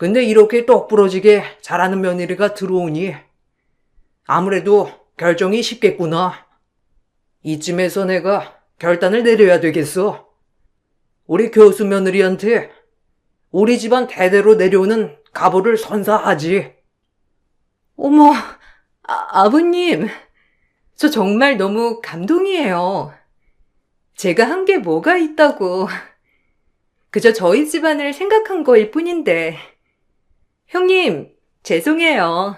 근데 이렇게 똑부러지게 잘하는 며느리가 들어오니 아무래도 결정이 쉽겠구나. 이쯤에서 내가 결단을 내려야 되겠어. 우리 교수 며느리한테 우리 집안 대대로 내려오는 가보를 선사하지. 어머, 아버님, 저 정말 너무 감동이에요. 제가 한 게 뭐가 있다고. 그저 저희 집안을 생각한 거일 뿐인데. 형님, 죄송해요.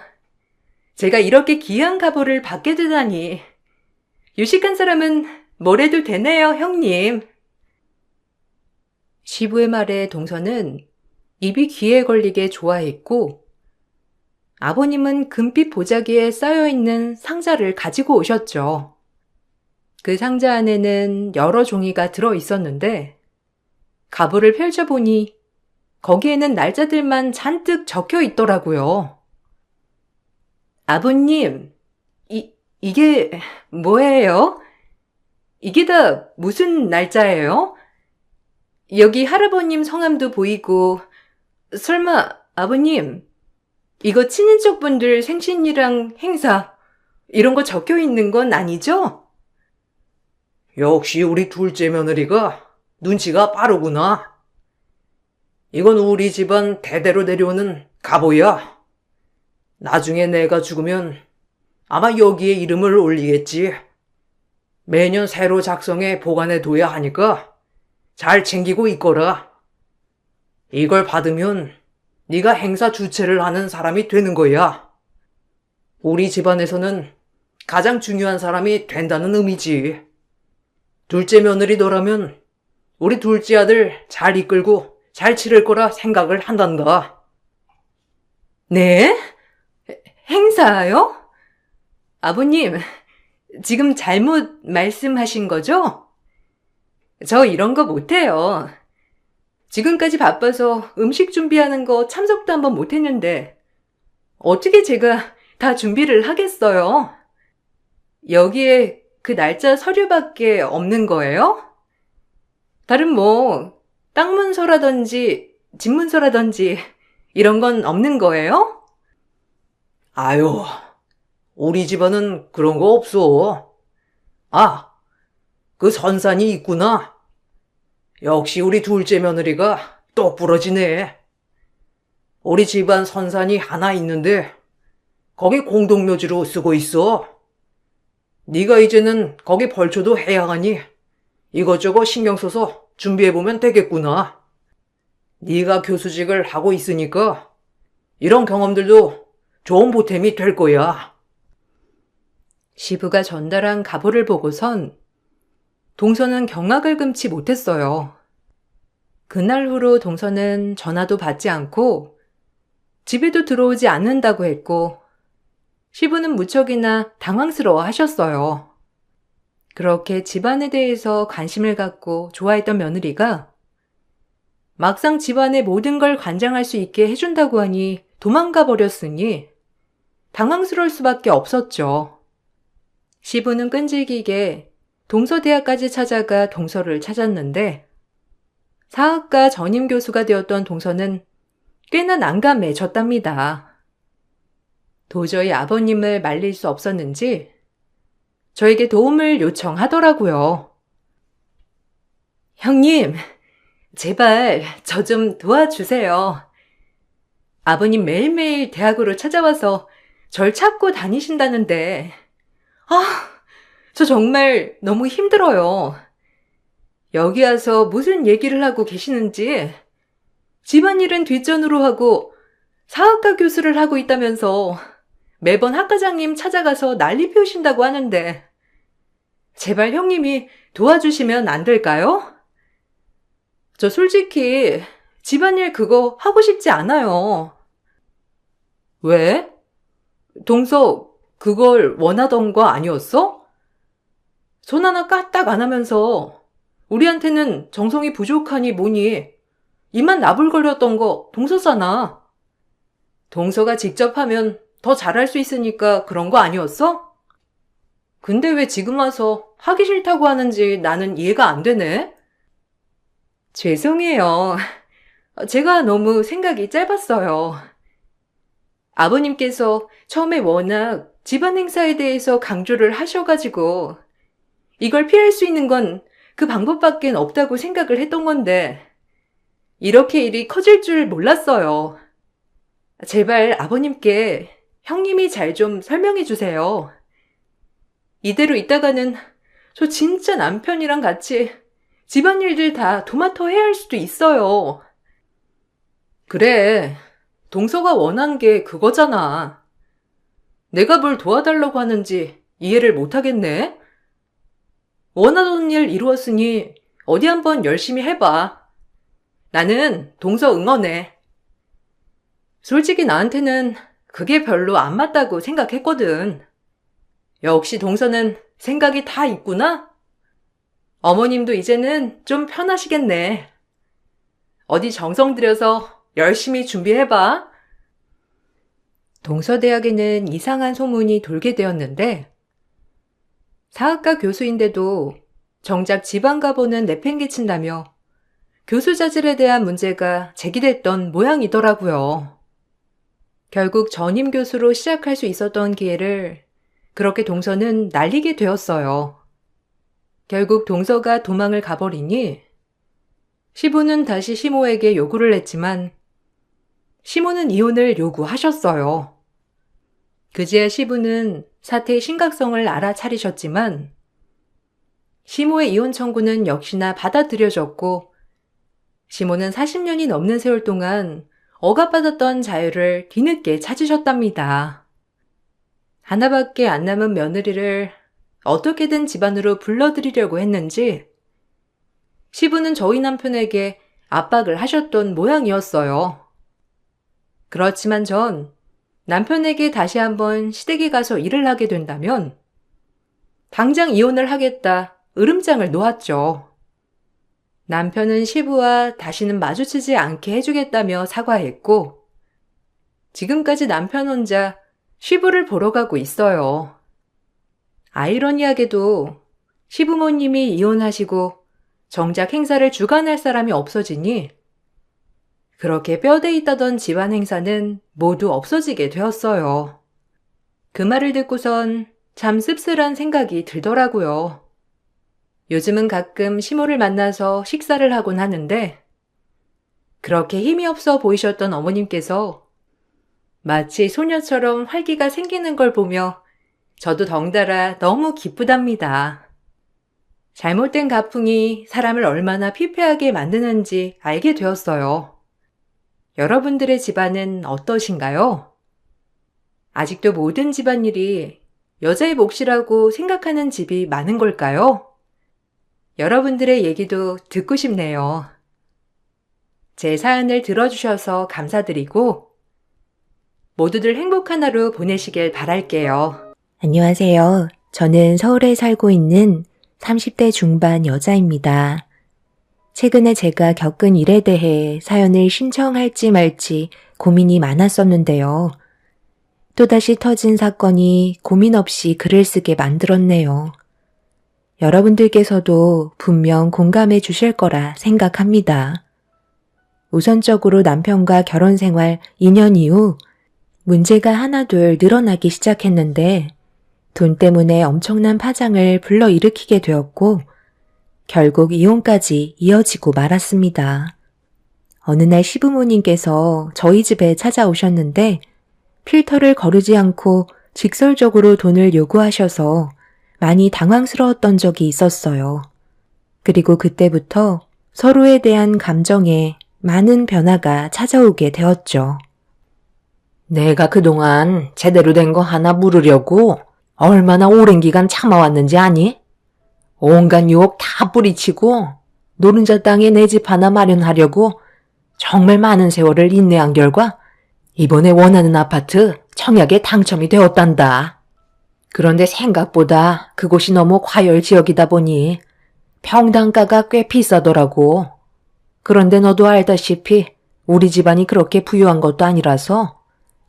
제가 이렇게 귀한 가보를 받게 되다니. 유식한 사람은 뭘 해도 되네요, 형님. 시부의 말에 동서는 입이 귀에 걸리게 좋아했고, 아버님은 금빛 보자기에 쌓여있는 상자를 가지고 오셨죠. 그 상자 안에는 여러 종이가 들어 있었는데, 가보를 펼쳐보니 거기에는 날짜들만 잔뜩 적혀 있더라고요. 아버님, 이게 뭐예요? 이게 다 무슨 날짜예요? 여기 할아버님 성함도 보이고, 설마 아버님, 이거 친인척분들 생신이랑 행사, 이런 거 적혀 있는 건 아니죠? 역시 우리 둘째 며느리가 눈치가 빠르구나. 이건 우리 집안 대대로 내려오는 가보야. 나중에 내가 죽으면 아마 여기에 이름을 올리겠지. 매년 새로 작성해 보관해 둬야 하니까 잘 챙기고 있거라. 이걸 받으면 네가 행사 주최를 하는 사람이 되는 거야. 우리 집안에서는 가장 중요한 사람이 된다는 의미지. 둘째 며느리 너라면 우리 둘째 아들 잘 이끌고 잘 치를 거라 생각을 한단다. 네? 행사요? 아버님, 지금 잘못 말씀하신 거죠? 저 이런 거 못해요. 지금까지 바빠서 음식 준비하는 거 참석도 한번 못했는데 어떻게 제가 다 준비를 하겠어요? 여기에 그 날짜 서류밖에 없는 거예요? 다른 뭐 땅 문서라든지 집 문서라든지 이런 건 없는 거예요? 아유, 우리 집안은 그런 거 없어. 아, 그 선산이 있구나. 역시 우리 둘째 며느리가 똑부러지네. 우리 집안 선산이 하나 있는데 거기 공동묘지로 쓰고 있어. 네가 이제는 거기 벌초도 해야 하니 이것저것 신경 써서 준비해보면 되겠구나. 네가 교수직을 하고 있으니까 이런 경험들도 좋은 보탬이 될 거야. 시부가 전달한 가보를 보고선 동서는 경악을 금치 못했어요. 그날 후로 동서는 전화도 받지 않고 집에도 들어오지 않는다고 했고 시부는 무척이나 당황스러워 하셨어요. 그렇게 집안에 대해서 관심을 갖고 좋아했던 며느리가 막상 집안의 모든 걸 관장할 수 있게 해준다고 하니 도망가 버렸으니 당황스러울 수밖에 없었죠. 시부는 끈질기게 동서대학까지 찾아가 동서를 찾았는데 사학과 전임 교수가 되었던 동서는 꽤나 난감해졌답니다. 도저히 아버님을 말릴 수 없었는지 저에게 도움을 요청하더라고요. 형님, 제발 저 좀 도와주세요. 아버님 매일매일 대학으로 찾아와서 절 찾고 다니신다는데 저 정말 너무 힘들어요. 여기 와서 무슨 얘기를 하고 계시는지 집안일은 뒷전으로 하고 사학과 교수를 하고 있다면서 매번 학과장님 찾아가서 난리 피우신다고 하는데 제발 형님이 도와주시면 안 될까요? 저 솔직히 집안일 그거 하고 싶지 않아요. 왜? 동서, 그걸 원하던 거 아니었어? 손 하나 까딱 안 하면서 우리한테는 정성이 부족하니 뭐니? 입만 나불거렸던 거 동서잖아. 동서가 직접 하면 더 잘할 수 있으니까 그런 거 아니었어? 근데 왜 지금 와서 하기 싫다고 하는지 나는 이해가 안 되네? 죄송해요. 제가 너무 생각이 짧았어요. 아버님께서 처음에 워낙 집안 행사에 대해서 강조를 하셔가지고 이걸 피할 수 있는 건 그 방법밖에 없다고 생각을 했던 건데 이렇게 일이 커질 줄 몰랐어요. 제발 아버님께 형님이 잘 좀 설명해 주세요. 이대로 있다가는 저 진짜 남편이랑 같이 집안일들 다 도맡아 해야 할 수도 있어요. 그래, 동서가 원한 게 그거잖아. 내가 뭘 도와달라고 하는지 이해를 못하겠네? 원하던 일 이루었으니 어디 한번 열심히 해봐. 나는 동서 응원해. 솔직히 나한테는 그게 별로 안 맞다고 생각했거든. 역시 동서는 생각이 다 있구나? 어머님도 이제는 좀 편하시겠네. 어디 정성 들여서 열심히 준비해봐. 동서대학에는 이상한 소문이 돌게 되었는데 사학과 교수인데도 정작 지방 가보는 내팽개친다며 교수 자질에 대한 문제가 제기됐던 모양이더라고요. 결국 전임 교수로 시작할 수 있었던 기회를 그렇게 동서는 날리게 되었어요. 결국 동서가 도망을 가버리니 시부는 다시 시모에게 요구를 했지만 시모는 이혼을 요구하셨어요. 그제야 시부는 사태의 심각성을 알아차리셨지만 시모의 이혼 청구는 역시나 받아들여졌고 시모는 40년이 넘는 세월 동안 억압받았던 자유를 뒤늦게 찾으셨답니다. 하나밖에 안 남은 며느리를 어떻게든 집안으로 불러들이려고 했는지 시부는 저희 남편에게 압박을 하셨던 모양이었어요. 그렇지만 전 남편에게 다시 한번 시댁에 가서 일을 하게 된다면 당장 이혼을 하겠다 으름장을 놓았죠. 남편은 시부와 다시는 마주치지 않게 해주겠다며 사과했고 지금까지 남편 혼자 시부를 보러 가고 있어요. 아이러니하게도 시부모님이 이혼하시고 정작 행사를 주관할 사람이 없어지니 그렇게 뼈대 있다던 집안 행사는 모두 없어지게 되었어요. 그 말을 듣고선 참 씁쓸한 생각이 들더라고요. 요즘은 가끔 시모를 만나서 식사를 하곤 하는데 그렇게 힘이 없어 보이셨던 어머님께서 마치 소녀처럼 활기가 생기는 걸 보며 저도 덩달아 너무 기쁘답니다. 잘못된 가풍이 사람을 얼마나 피폐하게 만드는지 알게 되었어요. 여러분들의 집안은 어떠신가요? 아직도 모든 집안일이 여자의 몫이라고 생각하는 집이 많은 걸까요? 여러분들의 얘기도 듣고 싶네요. 제 사연을 들어주셔서 감사드리고 모두들 행복한 하루 보내시길 바랄게요. 안녕하세요. 저는 서울에 살고 있는 30대 중반 여자입니다. 최근에 제가 겪은 일에 대해 사연을 신청할지 말지 고민이 많았었는데요. 또다시 터진 사건이 고민 없이 글을 쓰게 만들었네요. 여러분들께서도 분명 공감해 주실 거라 생각합니다. 우선적으로 남편과 결혼 생활 2년 이후 문제가 하나둘 늘어나기 시작했는데 돈 때문에 엄청난 파장을 불러일으키게 되었고 결국 이혼까지 이어지고 말았습니다. 어느 날 시부모님께서 저희 집에 찾아오셨는데 필터를 거르지 않고 직설적으로 돈을 요구하셔서 많이 당황스러웠던 적이 있었어요. 그리고 그때부터 서로에 대한 감정에 많은 변화가 찾아오게 되었죠. 내가 그동안 제대로 된 거 하나 물으려고 얼마나 오랜 기간 참아왔는지 아니? 온갖 유혹 다 뿌리치고 노른자 땅에 내 집 하나 마련하려고 정말 많은 세월을 인내한 결과 이번에 원하는 아파트 청약에 당첨이 되었단다. 그런데 생각보다 그곳이 너무 과열 지역이다 보니 평당가가 꽤 비싸더라고. 그런데 너도 알다시피 우리 집안이 그렇게 부유한 것도 아니라서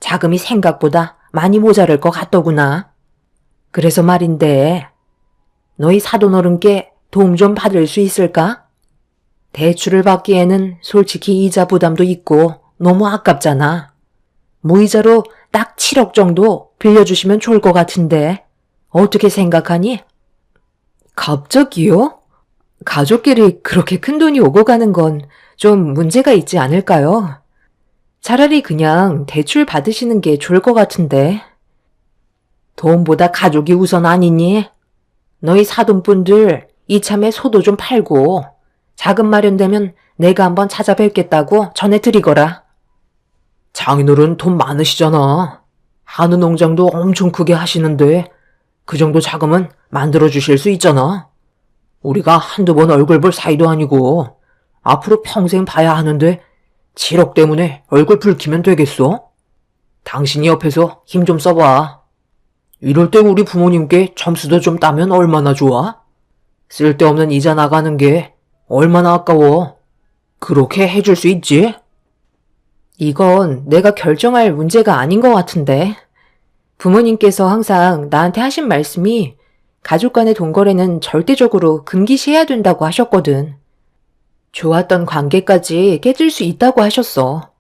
자금이 생각보다 많이 모자랄 것 같더구나. 그래서 말인데 너희 사돈어른께 도움 좀 받을 수 있을까? 대출을 받기에는 솔직히 이자 부담도 있고 너무 아깝잖아. 무이자로 딱 7억 정도 빌려주시면 좋을 것 같은데 어떻게 생각하니? 갑자기요? 가족끼리 그렇게 큰 돈이 오고 가는 건 좀 문제가 있지 않을까요? 차라리 그냥 대출 받으시는 게 좋을 것 같은데. 돈보다 가족이 우선 아니니? 너희 사돈분들 이참에 소도 좀 팔고 자금 마련되면 내가 한번 찾아뵙겠다고 전해드리거라. 장인어른 돈 많으시잖아. 한우 농장도 엄청 크게 하시는데 그 정도 자금은 만들어주실 수 있잖아. 우리가 한두 번 얼굴 볼 사이도 아니고 앞으로 평생 봐야 하는데 7억 때문에 얼굴 붉히면 되겠어? 당신이 옆에서 힘 좀 써봐. 이럴 때 우리 부모님께 점수도 좀 따면 얼마나 좋아? 쓸데없는 이자 나가는 게 얼마나 아까워. 그렇게 해줄 수 있지? 이건 내가 결정할 문제가 아닌 것 같은데. 부모님께서 항상 나한테 하신 말씀이 가족 간의 돈거래는 절대적으로 금기시해야 된다고 하셨거든. 좋았던 관계까지 깨질 수 있다고 하셨어.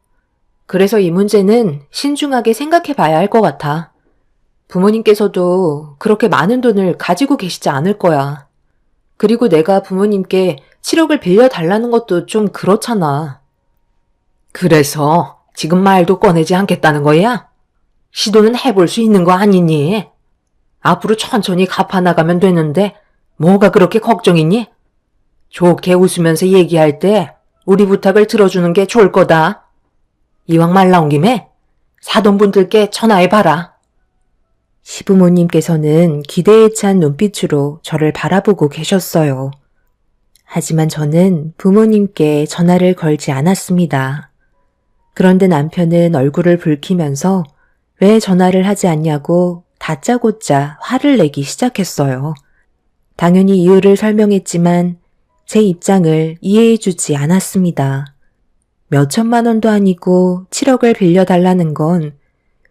그래서 이 문제는 신중하게 생각해 봐야 할 것 같아. 부모님께서도 그렇게 많은 돈을 가지고 계시지 않을 거야. 그리고 내가 부모님께 7억을 빌려달라는 것도 좀 그렇잖아. 그래서 지금 말도 꺼내지 않겠다는 거야? 시도는 해볼 수 있는 거 아니니? 앞으로 천천히 갚아나가면 되는데 뭐가 그렇게 걱정이니? 좋게 웃으면서 얘기할 때 우리 부탁을 들어주는 게 좋을 거다. 이왕 말 나온 김에 사돈분들께 전화해봐라. 시부모님께서는 기대에 찬 눈빛으로 저를 바라보고 계셨어요. 하지만 저는 부모님께 전화를 걸지 않았습니다. 그런데 남편은 얼굴을 붉히면서 왜 전화를 하지 않냐고 다짜고짜 화를 내기 시작했어요. 당연히 이유를 설명했지만 제 입장을 이해해주지 않았습니다. 몇천만 원도 아니고 7억을 빌려달라는 건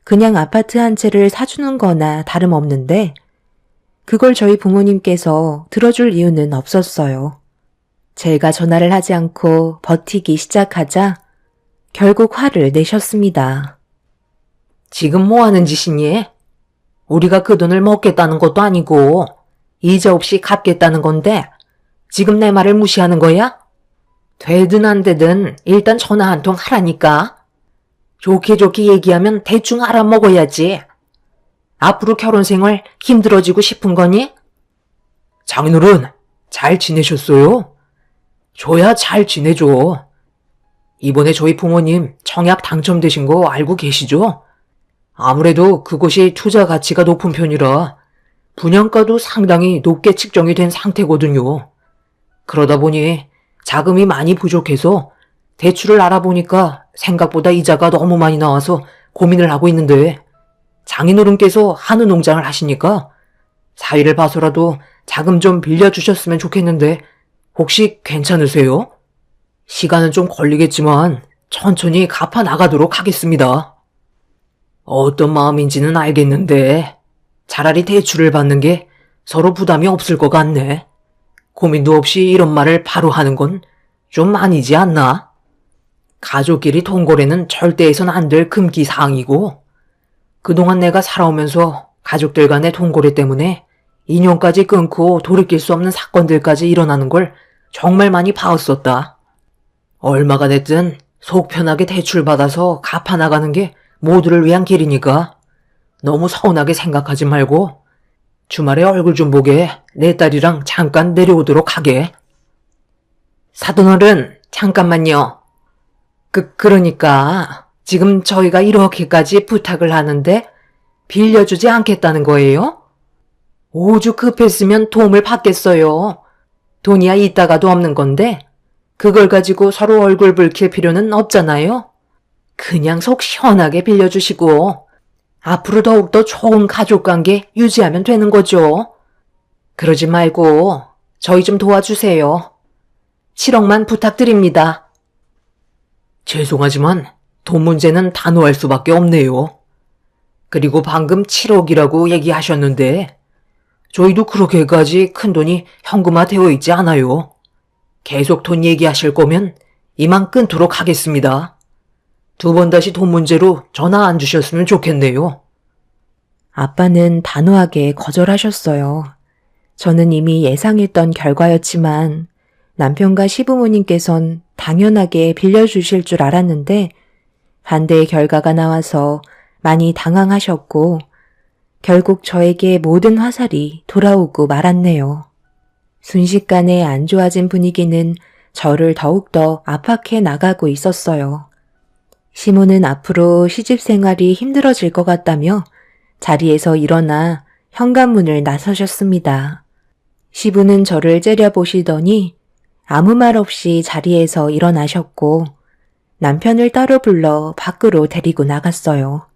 그냥 아파트 한 채를 사주는 거나 다름없는데 그걸 저희 부모님께서 들어줄 이유는 없었어요. 제가 전화를 하지 않고 버티기 시작하자 결국 화를 내셨습니다. 지금 뭐 하는 짓이니? 우리가 그 돈을 먹겠다는 것도 아니고 이자 없이 갚겠다는 건데 지금 내 말을 무시하는 거야? 되든 안 되든 일단 전화 한 통 하라니까. 좋게 좋게 얘기하면 대충 알아먹어야지. 앞으로 결혼 생활 힘들어지고 싶은 거니? 장인어른, 잘 지내셨어요? 줘야 잘 지내줘. 이번에 저희 부모님 청약 당첨되신 거 알고 계시죠? 아무래도 그곳이 투자 가치가 높은 편이라 분양가도 상당히 높게 측정이 된 상태거든요. 그러다 보니 자금이 많이 부족해서 대출을 알아보니까 생각보다 이자가 너무 많이 나와서 고민을 하고 있는데 장인어른께서 한우 농장을 하시니까 사이를 봐서라도 자금 좀 빌려주셨으면 좋겠는데 혹시 괜찮으세요? 시간은 좀 걸리겠지만 천천히 갚아 나가도록 하겠습니다. 어떤 마음인지는 알겠는데 차라리 대출을 받는 게 서로 부담이 없을 것 같네. 고민도 없이 이런 말을 바로 하는 건 좀 아니지 않나? 가족끼리 돈거래는 절대 해선 안 될 금기 사항이고 그동안 내가 살아오면서 가족들 간의 돈거래 때문에 인연까지 끊고 돌이킬 수 없는 사건들까지 일어나는 걸 정말 많이 봐왔었다. 얼마가 됐든 속 편하게 대출받아서 갚아나가는 게 모두를 위한 길이니까 너무 서운하게 생각하지 말고 주말에 얼굴 좀 보게 내 딸이랑 잠깐 내려오도록 하게. 사돈어른, 잠깐만요. 그러니까 지금 저희가 이렇게까지 부탁을 하는데 빌려주지 않겠다는 거예요? 오죽 급했으면 도움을 받겠어요. 돈이야 있다가도 없는 건데 그걸 가지고 서로 얼굴 붉힐 필요는 없잖아요. 그냥 속 시원하게 빌려주시고 앞으로 더욱더 좋은 가족관계 유지하면 되는 거죠. 그러지 말고 저희 좀 도와주세요. 7억만 부탁드립니다. 죄송하지만 돈 문제는 단호할 수밖에 없네요. 그리고 방금 7억이라고 얘기하셨는데 저희도 그렇게까지 큰돈이 현금화되어 있지 않아요. 계속 돈 얘기하실 거면 이만 끊도록 하겠습니다. 2번 다시 돈 문제로 전화 안 주셨으면 좋겠네요. 아빠는 단호하게 거절하셨어요. 저는 이미 예상했던 결과였지만 남편과 시부모님께선 당연하게 빌려주실 줄 알았는데 반대의 결과가 나와서 많이 당황하셨고 결국 저에게 모든 화살이 돌아오고 말았네요. 순식간에 안 좋아진 분위기는 저를 더욱더 압박해 나가고 있었어요. 시모는 앞으로 시집 생활이 힘들어질 것 같다며 자리에서 일어나 현관문을 나서셨습니다. 시부는 저를 째려보시더니 아무 말 없이 자리에서 일어나셨고 남편을 따로 불러 밖으로 데리고 나갔어요.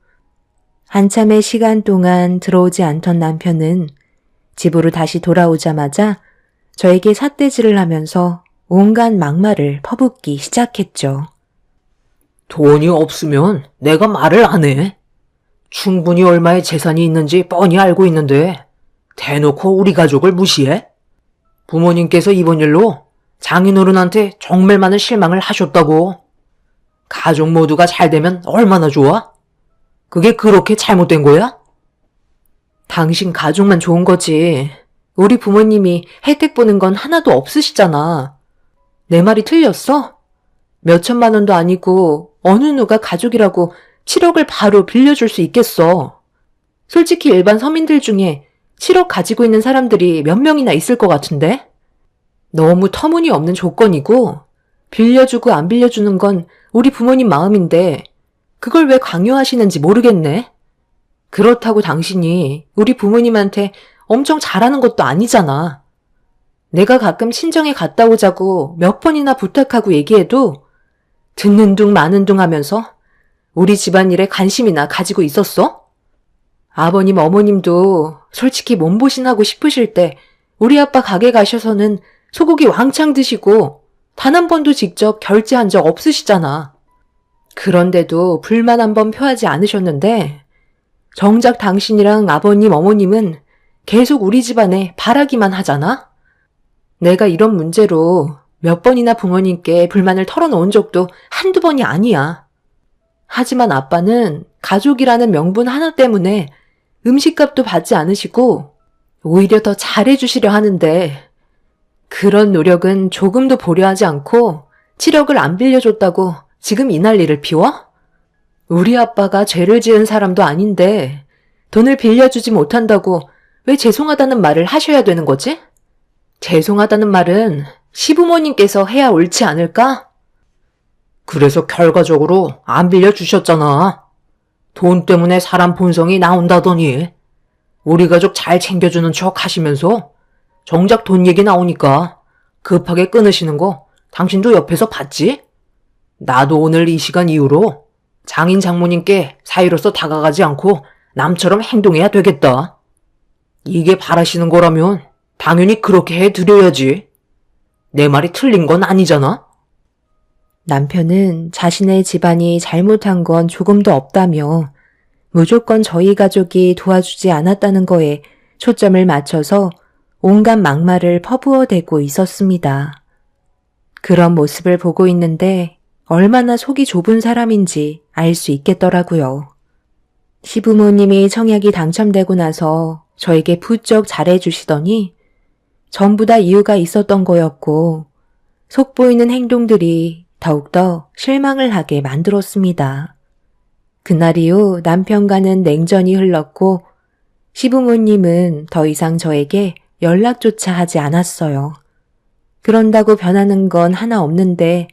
한참의 시간 동안 들어오지 않던 남편은 집으로 다시 돌아오자마자 저에게 삿대질을 하면서 온갖 막말을 퍼붓기 시작했죠. 돈이 없으면 내가 말을 안 해. 충분히 얼마의 재산이 있는지 뻔히 알고 있는데 대놓고 우리 가족을 무시해? 부모님께서 이번 일로 장인어른한테 정말 많은 실망을 하셨다고. 가족 모두가 잘 되면 얼마나 좋아? 그게 그렇게 잘못된 거야? 당신 가족만 좋은 거지. 우리 부모님이 혜택 보는 건 하나도 없으시잖아. 내 말이 틀렸어? 몇천만 원도 아니고 어느 누가 가족이라고 7억을 바로 빌려줄 수 있겠어. 솔직히 일반 서민들 중에 7억 가지고 있는 사람들이 몇 명이나 있을 것 같은데? 너무 터무니없는 조건이고 빌려주고 안 빌려주는 건 우리 부모님 마음인데 그걸 왜 강요하시는지 모르겠네. 그렇다고 당신이 우리 부모님한테 엄청 잘하는 것도 아니잖아. 내가 가끔 친정에 갔다 오자고 몇 번이나 부탁하고 얘기해도 듣는 둥 마는 둥 하면서 우리 집안일에 관심이나 가지고 있었어? 아버님 어머님도 솔직히 몸보신하고 싶으실 때 우리 아빠 가게 가셔서는 소고기 왕창 드시고 단 한 번도 직접 결제한 적 없으시잖아. 그런데도 불만 한 번 표하지 않으셨는데 정작 당신이랑 아버님 어머님은 계속 우리 집안에 바라기만 하잖아? 내가 이런 문제로 몇 번이나 부모님께 불만을 털어놓은 적도 한두 번이 아니야. 하지만 아빠는 가족이라는 명분 하나 때문에 음식값도 받지 않으시고 오히려 더 잘해주시려 하는데 그런 노력은 조금도 보려하지 않고 7억을 안 빌려줬다고 지금 이 난리를 피워? 우리 아빠가 죄를 지은 사람도 아닌데 돈을 빌려주지 못한다고 왜 죄송하다는 말을 하셔야 되는 거지? 죄송하다는 말은 시부모님께서 해야 옳지 않을까? 그래서 결과적으로 안 빌려주셨잖아. 돈 때문에 사람 본성이 나온다더니 우리 가족 잘 챙겨주는 척 하시면서 정작 돈 얘기 나오니까 급하게 끊으시는 거 당신도 옆에서 봤지? 나도 오늘 이 시간 이후로 장인 장모님께 사위로서 다가가지 않고 남처럼 행동해야 되겠다. 이게 바라시는 거라면 당연히 그렇게 해드려야지. 내 말이 틀린 건 아니잖아? 남편은 자신의 집안이 잘못한 건 조금도 없다며 무조건 저희 가족이 도와주지 않았다는 거에 초점을 맞춰서 온갖 막말을 퍼부어대고 있었습니다. 그런 모습을 보고 있는데 얼마나 속이 좁은 사람인지 알 수 있겠더라고요. 시부모님이 청약이 당첨되고 나서 저에게 부쩍 잘해주시더니 전부 다 이유가 있었던 거였고 속보이는 행동들이 더욱더 실망을 하게 만들었습니다. 그날 이후 남편과는 냉전이 흘렀고 시부모님은 더 이상 저에게 연락조차 하지 않았어요. 그런다고 변하는 건 하나 없는데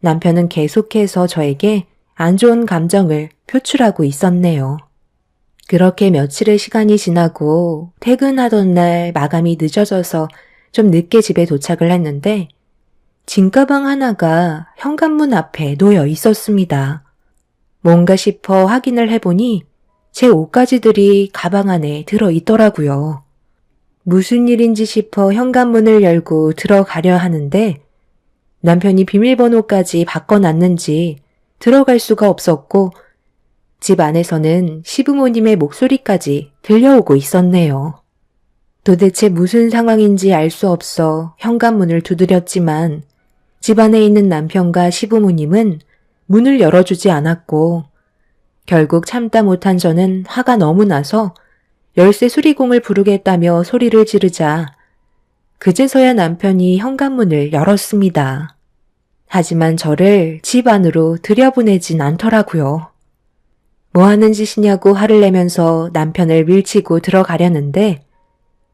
남편은 계속해서 저에게 안 좋은 감정을 표출하고 있었네요. 그렇게 며칠의 시간이 지나고 퇴근하던 날 마감이 늦어져서 좀 늦게 집에 도착을 했는데 짐가방 하나가 현관문 앞에 놓여 있었습니다. 뭔가 싶어 확인을 해보니 제 옷가지들이 가방 안에 들어있더라고요. 무슨 일인지 싶어 현관문을 열고 들어가려 하는데 남편이 비밀번호까지 바꿔놨는지 들어갈 수가 없었고 집 안에서는 시부모님의 목소리까지 들려오고 있었네요. 도대체 무슨 상황인지 알 수 없어 현관문을 두드렸지만 집 안에 있는 남편과 시부모님은 문을 열어주지 않았고 결국 참다 못한 저는 화가 너무 나서 열쇠 수리공을 부르겠다며 소리를 지르자 그제서야 남편이 현관문을 열었습니다. 하지만 저를 집 안으로 들여보내진 않더라고요. 뭐 하는 짓이냐고 화를 내면서 남편을 밀치고 들어가려는데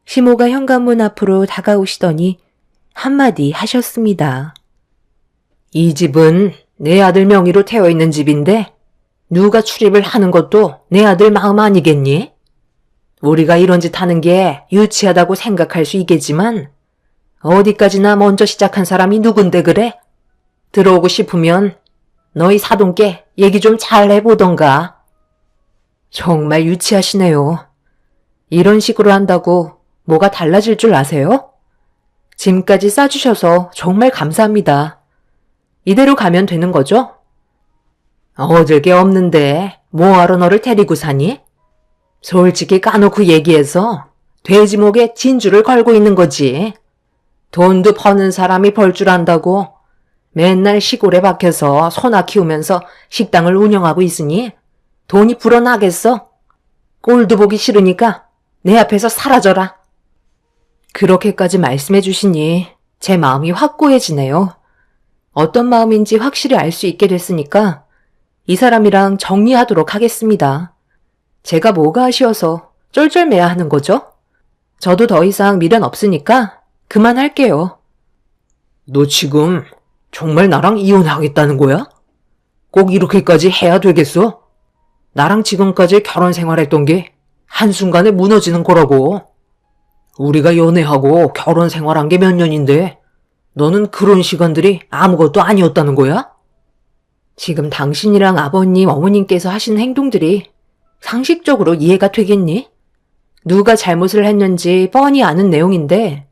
시모가 현관문 앞으로 다가오시더니 한마디 하셨습니다. 이 집은 내 아들 명의로 되어 있는 집인데 누가 출입을 하는 것도 내 아들 마음 아니겠니? 우리가 이런 짓 하는 게 유치하다고 생각할 수 있겠지만 어디까지나 먼저 시작한 사람이 누군데 그래? 들어오고 싶으면 너희 사돈께 얘기 좀 잘 해보던가. 정말 유치하시네요. 이런 식으로 한다고 뭐가 달라질 줄 아세요? 짐까지 싸주셔서 정말 감사합니다. 이대로 가면 되는 거죠? 얻을 게 없는데 뭐하러 너를 데리고 사니? 솔직히 까놓고 얘기해서 돼지 목에 진주를 걸고 있는 거지. 돈도 버는 사람이 벌 줄 안다고 맨날 시골에 박혀서 소나 키우면서 식당을 운영하고 있으니 돈이 불어나겠어? 꼴도 보기 싫으니까 내 앞에서 사라져라. 그렇게까지 말씀해 주시니 제 마음이 확고해지네요. 어떤 마음인지 확실히 알 수 있게 됐으니까 이 사람이랑 정리하도록 하겠습니다. 제가 뭐가 아쉬워서 쫄쫄매야 하는 거죠? 저도 더 이상 미련 없으니까 그만할게요. 너 지금 정말 나랑 이혼하겠다는 거야? 꼭 이렇게까지 해야 되겠어? 나랑 지금까지 결혼 생활했던 게 한순간에 무너지는 거라고. 우리가 연애하고 결혼 생활한 게 몇 년인데 너는 그런 시간들이 아무것도 아니었다는 거야? 지금 당신이랑 아버님, 어머님께서 하시는 행동들이 상식적으로 이해가 되겠니? 누가 잘못을 했는지 뻔히 아는 내용인데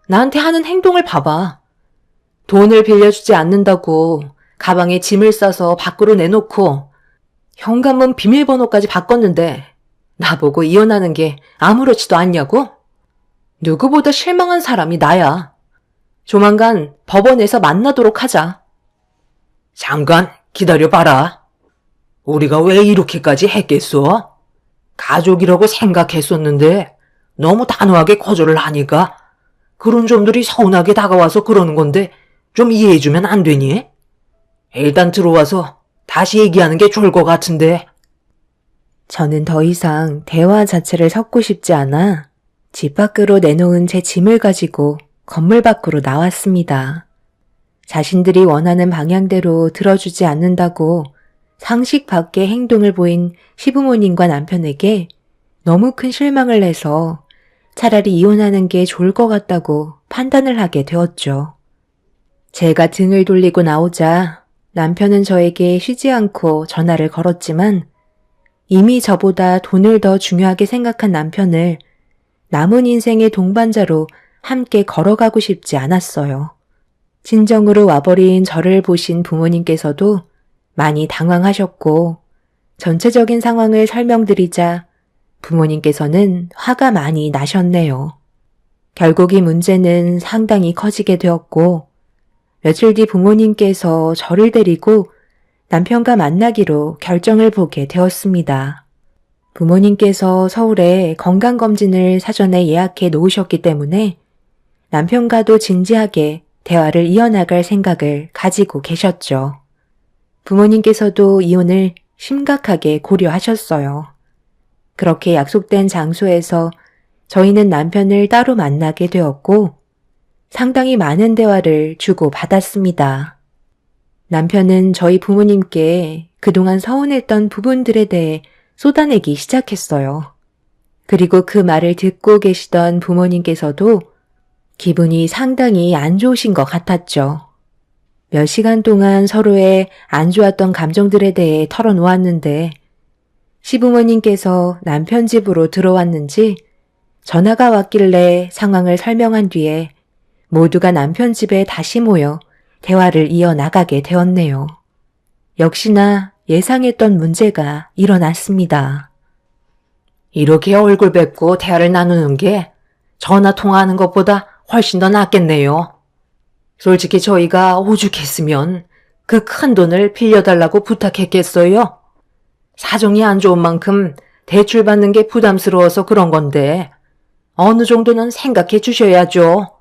나한테 하는 행동을 봐봐. 돈을 빌려주지 않는다고 가방에 짐을 싸서 밖으로 내놓고 현관문 비밀번호까지 바꿨는데 나보고 이혼하는 게 아무렇지도 않냐고? 누구보다 실망한 사람이 나야. 조만간 법원에서 만나도록 하자. 잠깐 기다려봐라. 우리가 왜 이렇게까지 했겠어? 가족이라고 생각했었는데 너무 단호하게 거절을 하니까 그런 점들이 서운하게 다가와서 그러는 건데 좀 이해해주면 안 되니? 일단 들어와서 다시 얘기하는 게 좋을 것 같은데. 저는 더 이상 대화 자체를 섞고 싶지 않아 집 밖으로 내놓은 제 짐을 가지고 건물 밖으로 나왔습니다. 자신들이 원하는 방향대로 들어주지 않는다고 상식 밖의 행동을 보인 시부모님과 남편에게 너무 큰 실망을 내서 차라리 이혼하는 게 좋을 것 같다고 판단을 하게 되었죠. 제가 등을 돌리고 나오자 남편은 저에게 쉬지 않고 전화를 걸었지만 이미 저보다 돈을 더 중요하게 생각한 남편을 남은 인생의 동반자로 함께 걸어가고 싶지 않았어요. 친정으로 와버린 저를 보신 부모님께서도 많이 당황하셨고 전체적인 상황을 설명드리자 부모님께서는 화가 많이 나셨네요. 결국 이 문제는 상당히 커지게 되었고 며칠 뒤 부모님께서 저를 데리고 남편과 만나기로 결정을 보게 되었습니다. 부모님께서 서울에 건강검진을 사전에 예약해 놓으셨기 때문에 남편과도 진지하게 대화를 이어나갈 생각을 가지고 계셨죠. 부모님께서도 이혼을 심각하게 고려하셨어요. 그렇게 약속된 장소에서 저희는 남편을 따로 만나게 되었고 상당히 많은 대화를 주고받았습니다. 남편은 저희 부모님께 그동안 서운했던 부분들에 대해 쏟아내기 시작했어요. 그리고 그 말을 듣고 계시던 부모님께서도 기분이 상당히 안 좋으신 것 같았죠. 몇 시간 동안 서로의 안 좋았던 감정들에 대해 털어놓았는데 시부모님께서 남편 집으로 들어왔는지 전화가 왔길래 상황을 설명한 뒤에 모두가 남편 집에 다시 모여 대화를 이어나가게 되었네요. 역시나 예상했던 문제가 일어났습니다. 이렇게 얼굴 뵙고 대화를 나누는 게 전화 통화하는 것보다 훨씬 더 낫겠네요. 솔직히 저희가 오죽했으면 그 큰 돈을 빌려달라고 부탁했겠어요? 사정이 안 좋은 만큼 대출 받는 게 부담스러워서 그런 건데 어느 정도는 생각해 주셔야죠.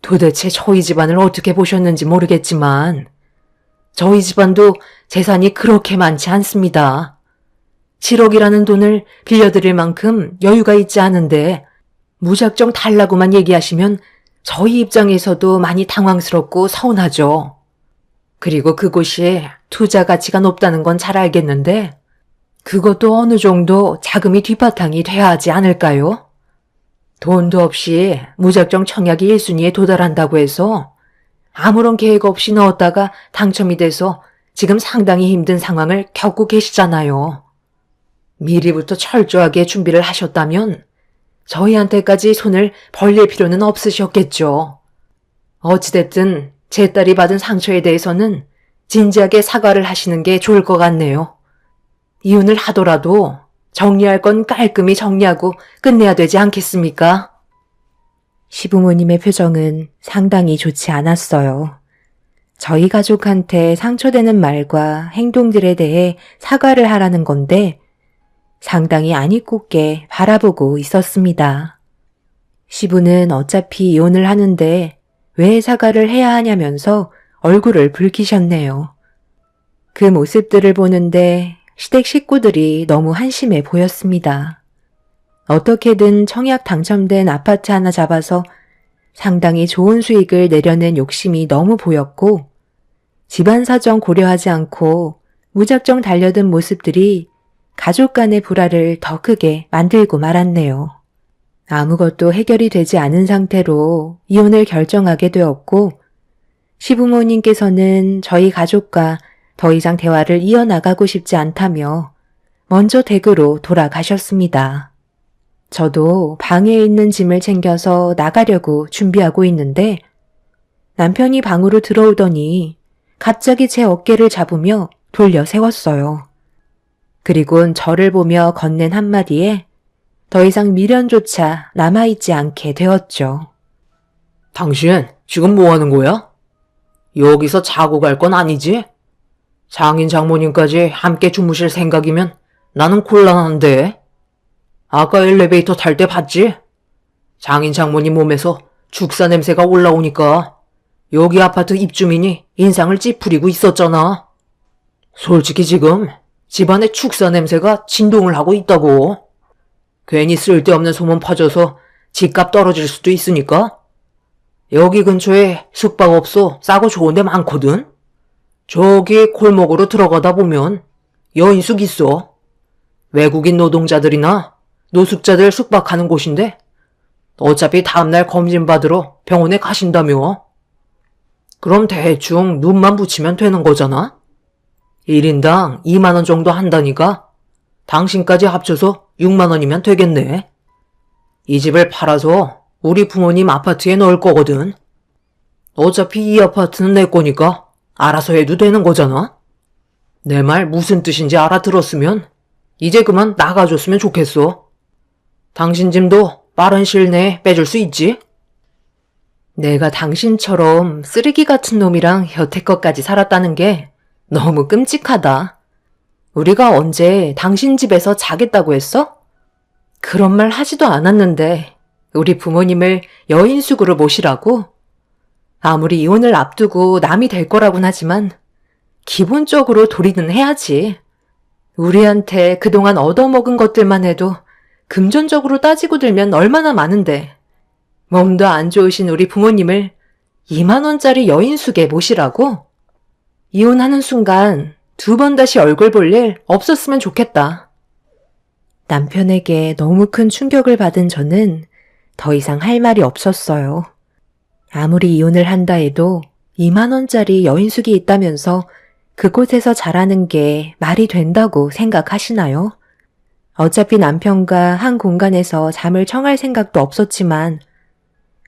도대체 저희 집안을 어떻게 보셨는지 모르겠지만 저희 집안도 재산이 그렇게 많지 않습니다. 7억이라는 돈을 빌려드릴 만큼 여유가 있지 않은데 무작정 달라고만 얘기하시면 저희 입장에서도 많이 당황스럽고 서운하죠. 그리고 그곳이 투자 가치가 높다는 건 잘 알겠는데 그것도 어느 정도 자금이 뒷바탕이 돼야 하지 않을까요? 돈도 없이 무작정 청약이 1순위에 도달한다고 해서 아무런 계획 없이 넣었다가 당첨이 돼서 지금 상당히 힘든 상황을 겪고 계시잖아요. 미리부터 철저하게 준비를 하셨다면 저희한테까지 손을 벌릴 필요는 없으셨겠죠. 어찌됐든 제 딸이 받은 상처에 대해서는 진지하게 사과를 하시는 게 좋을 것 같네요. 이혼을 하더라도 정리할 건 깔끔히 정리하고 끝내야 되지 않겠습니까? 시부모님의 표정은 상당히 좋지 않았어요. 저희 가족한테 상처되는 말과 행동들에 대해 사과를 하라는 건데 상당히 안이 꽂게 바라보고 있었습니다. 시부는 어차피 이혼을 하는데 왜 사과를 해야 하냐면서 얼굴을 붉히셨네요. 그 모습들을 보는데 시댁 식구들이 너무 한심해 보였습니다. 어떻게든 청약 당첨된 아파트 하나 잡아서 상당히 좋은 수익을 내려낸 욕심이 너무 보였고 집안 사정 고려하지 않고 무작정 달려든 모습들이 가족 간의 불화를 더 크게 만들고 말았네요. 아무것도 해결이 되지 않은 상태로 이혼을 결정하게 되었고 시부모님께서는 저희 가족과 더 이상 대화를 이어나가고 싶지 않다며 먼저 댁으로 돌아가셨습니다. 저도 방에 있는 짐을 챙겨서 나가려고 준비하고 있는데 남편이 방으로 들어오더니 갑자기 제 어깨를 잡으며 돌려 세웠어요. 그리곤 저를 보며 건넨 한마디에 더 이상 미련조차 남아있지 않게 되었죠. 당신 지금 뭐 하는 거야? 여기서 자고 갈 건 아니지? 장인 장모님까지 함께 주무실 생각이면 나는 곤란한데. 아까 엘리베이터 탈 때 봤지? 장인 장모님 몸에서 죽사 냄새가 올라오니까 여기 아파트 입주민이 인상을 찌푸리고 있었잖아. 솔직히 지금 집안에 축사 냄새가 진동을 하고 있다고. 괜히 쓸데없는 소문 퍼져서 집값 떨어질 수도 있으니까. 여기 근처에 숙박업소 싸고 좋은 데 많거든. 저기 골목으로 들어가다 보면 여인숙 있어. 외국인 노동자들이나 노숙자들 숙박하는 곳인데 어차피 다음날 검진 받으러 병원에 가신다며. 그럼 대충 눈만 붙이면 되는 거잖아. 1인당 2만 원 정도 한다니까 당신까지 합쳐서 6만 원이면 되겠네. 이 집을 팔아서 우리 부모님 아파트에 넣을 거거든. 어차피 이 아파트는 내 거니까 알아서 해도 되는 거잖아. 내 말 무슨 뜻인지 알아들었으면 이제 그만 나가줬으면 좋겠어. 당신 짐도 빠른 시일 내에 빼줄 수 있지? 내가 당신처럼 쓰레기 같은 놈이랑 여태껏까지 살았다는 게 너무 끔찍하다. 우리가 언제 당신 집에서 자겠다고 했어? 그런 말 하지도 않았는데 우리 부모님을 여인숙으로 모시라고? 아무리 이혼을 앞두고 남이 될 거라곤 하지만 기본적으로 도리는 해야지. 우리한테 그동안 얻어먹은 것들만 해도 금전적으로 따지고 들면 얼마나 많은데 몸도 안 좋으신 우리 부모님을 2만 원짜리 여인숙에 모시라고? 이혼하는 순간 2번 다시 얼굴 볼 일 없었으면 좋겠다. 남편에게 너무 큰 충격을 받은 저는 더 이상 할 말이 없었어요. 아무리 이혼을 한다 해도 2만 원짜리 여인숙이 있다면서 그곳에서 자라는 게 말이 된다고 생각하시나요? 어차피 남편과 한 공간에서 잠을 청할 생각도 없었지만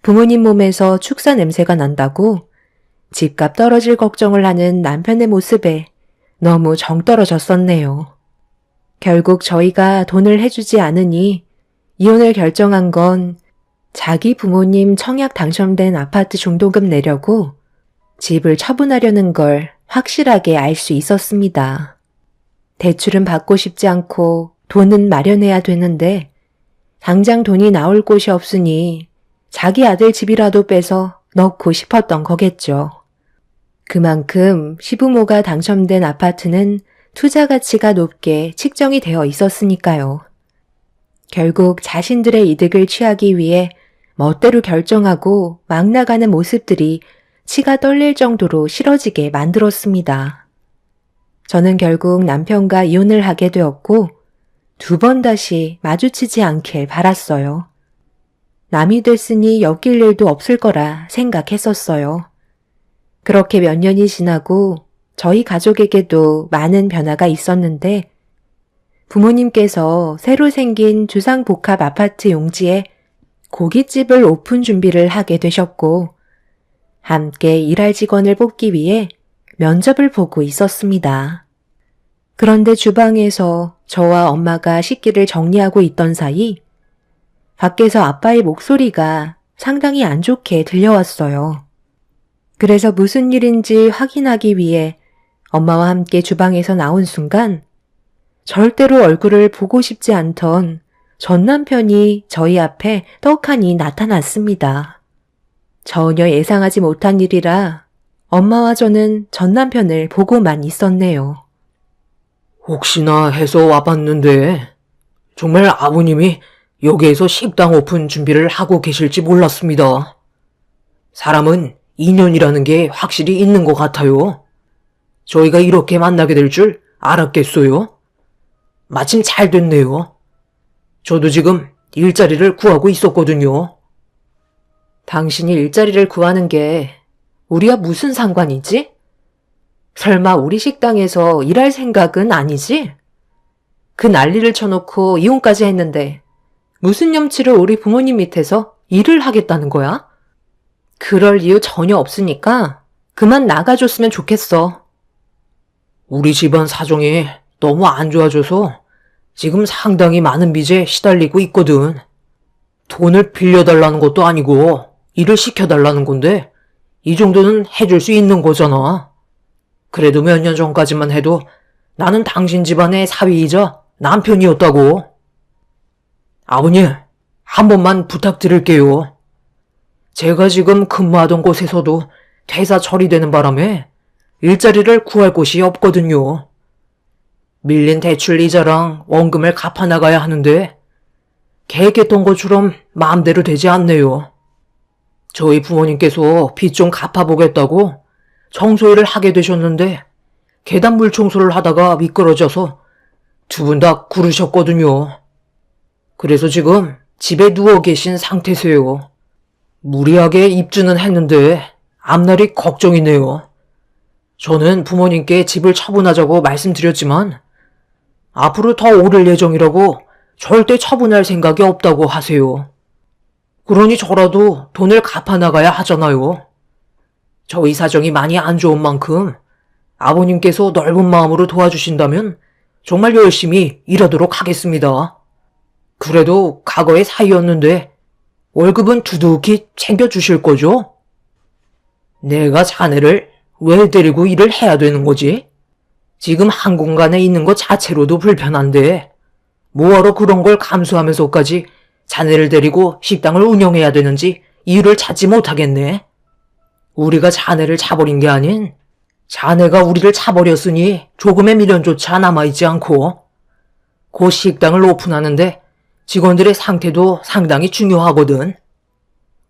부모님 몸에서 축사 냄새가 난다고 집값 떨어질 걱정을 하는 남편의 모습에 너무 정 떨어졌었네요. 결국 저희가 돈을 해주지 않으니 이혼을 결정한 건 자기 부모님 청약 당첨된 아파트 중도금 내려고 집을 처분하려는 걸 확실하게 알 수 있었습니다. 대출은 받고 싶지 않고 돈은 마련해야 되는데 당장 돈이 나올 곳이 없으니 자기 아들 집이라도 빼서 넣고 싶었던 거겠죠. 그만큼 시부모가 당첨된 아파트는 투자 가치가 높게 측정이 되어 있었으니까요. 결국 자신들의 이득을 취하기 위해 멋대로 결정하고 막 나가는 모습들이 치가 떨릴 정도로 싫어지게 만들었습니다. 저는 결국 남편과 이혼을 하게 되었고 2번 다시 마주치지 않길 바랐어요. 남이 됐으니 엮일 일도 없을 거라 생각했었어요. 그렇게 몇 년이 지나고 저희 가족에게도 많은 변화가 있었는데 부모님께서 새로 생긴 주상복합 아파트 용지에 고깃집을 오픈 준비를 하게 되셨고 함께 일할 직원을 뽑기 위해 면접을 보고 있었습니다. 그런데 주방에서 저와 엄마가 식기를 정리하고 있던 사이 밖에서 아빠의 목소리가 상당히 안 좋게 들려왔어요. 그래서 무슨 일인지 확인하기 위해 엄마와 함께 주방에서 나온 순간 절대로 얼굴을 보고 싶지 않던 전 남편이 저희 앞에 떡하니 나타났습니다. 전혀 예상하지 못한 일이라 엄마와 저는 전 남편을 보고만 있었네요. 혹시나 해서 와봤는데 정말 아버님이 여기에서 식당 오픈 준비를 하고 계실지 몰랐습니다. 사람은 인연이라는 게 확실히 있는 것 같아요. 저희가 이렇게 만나게 될 줄 알았겠어요? 마침 잘 됐네요. 저도 지금 일자리를 구하고 있었거든요. 당신이 일자리를 구하는 게 우리와 무슨 상관이지? 설마 우리 식당에서 일할 생각은 아니지? 그 난리를 쳐놓고 이혼까지 했는데 무슨 염치를 우리 부모님 밑에서 일을 하겠다는 거야? 그럴 이유 전혀 없으니까 그만 나가줬으면 좋겠어. 우리 집안 사정이 너무 안 좋아져서 지금 상당히 많은 빚에 시달리고 있거든. 돈을 빌려달라는 것도 아니고 일을 시켜달라는 건데 이 정도는 해줄 수 있는 거잖아. 그래도 몇 년 전까지만 해도 나는 당신 집안의 사위이자 남편이었다고. 아버님, 한 번만 부탁드릴게요. 제가 지금 근무하던 곳에서도 퇴사 처리되는 바람에 일자리를 구할 곳이 없거든요. 밀린 대출 이자랑 원금을 갚아나가야 하는데 계획했던 것처럼 마음대로 되지 않네요. 저희 부모님께서 빚 좀 갚아보겠다고 청소일을 하게 되셨는데 계단 물 청소를 하다가 미끄러져서 2분 다 구르셨거든요. 그래서 지금 집에 누워 계신 상태세요. 무리하게 입주는 했는데 앞날이 걱정이네요. 저는 부모님께 집을 처분하자고 말씀드렸지만 앞으로 더 오를 예정이라고 절대 처분할 생각이 없다고 하세요. 그러니 저라도 돈을 갚아나가야 하잖아요. 저희 사정이 많이 안 좋은 만큼 아버님께서 넓은 마음으로 도와주신다면 정말 열심히 일하도록 하겠습니다. 그래도 과거의 사이였는데 월급은 두둑히 챙겨주실 거죠? 내가 자네를 왜 데리고 일을 해야 되는 거지? 지금 한 공간에 있는 것 자체로도 불편한데 뭐하러 그런 걸 감수하면서까지 자네를 데리고 식당을 운영해야 되는지 이유를 찾지 못하겠네. 우리가 자네를 차버린 게 아닌 자네가 우리를 차버렸으니 조금의 미련조차 남아있지 않고 곧 식당을 오픈하는데 직원들의 상태도 상당히 중요하거든.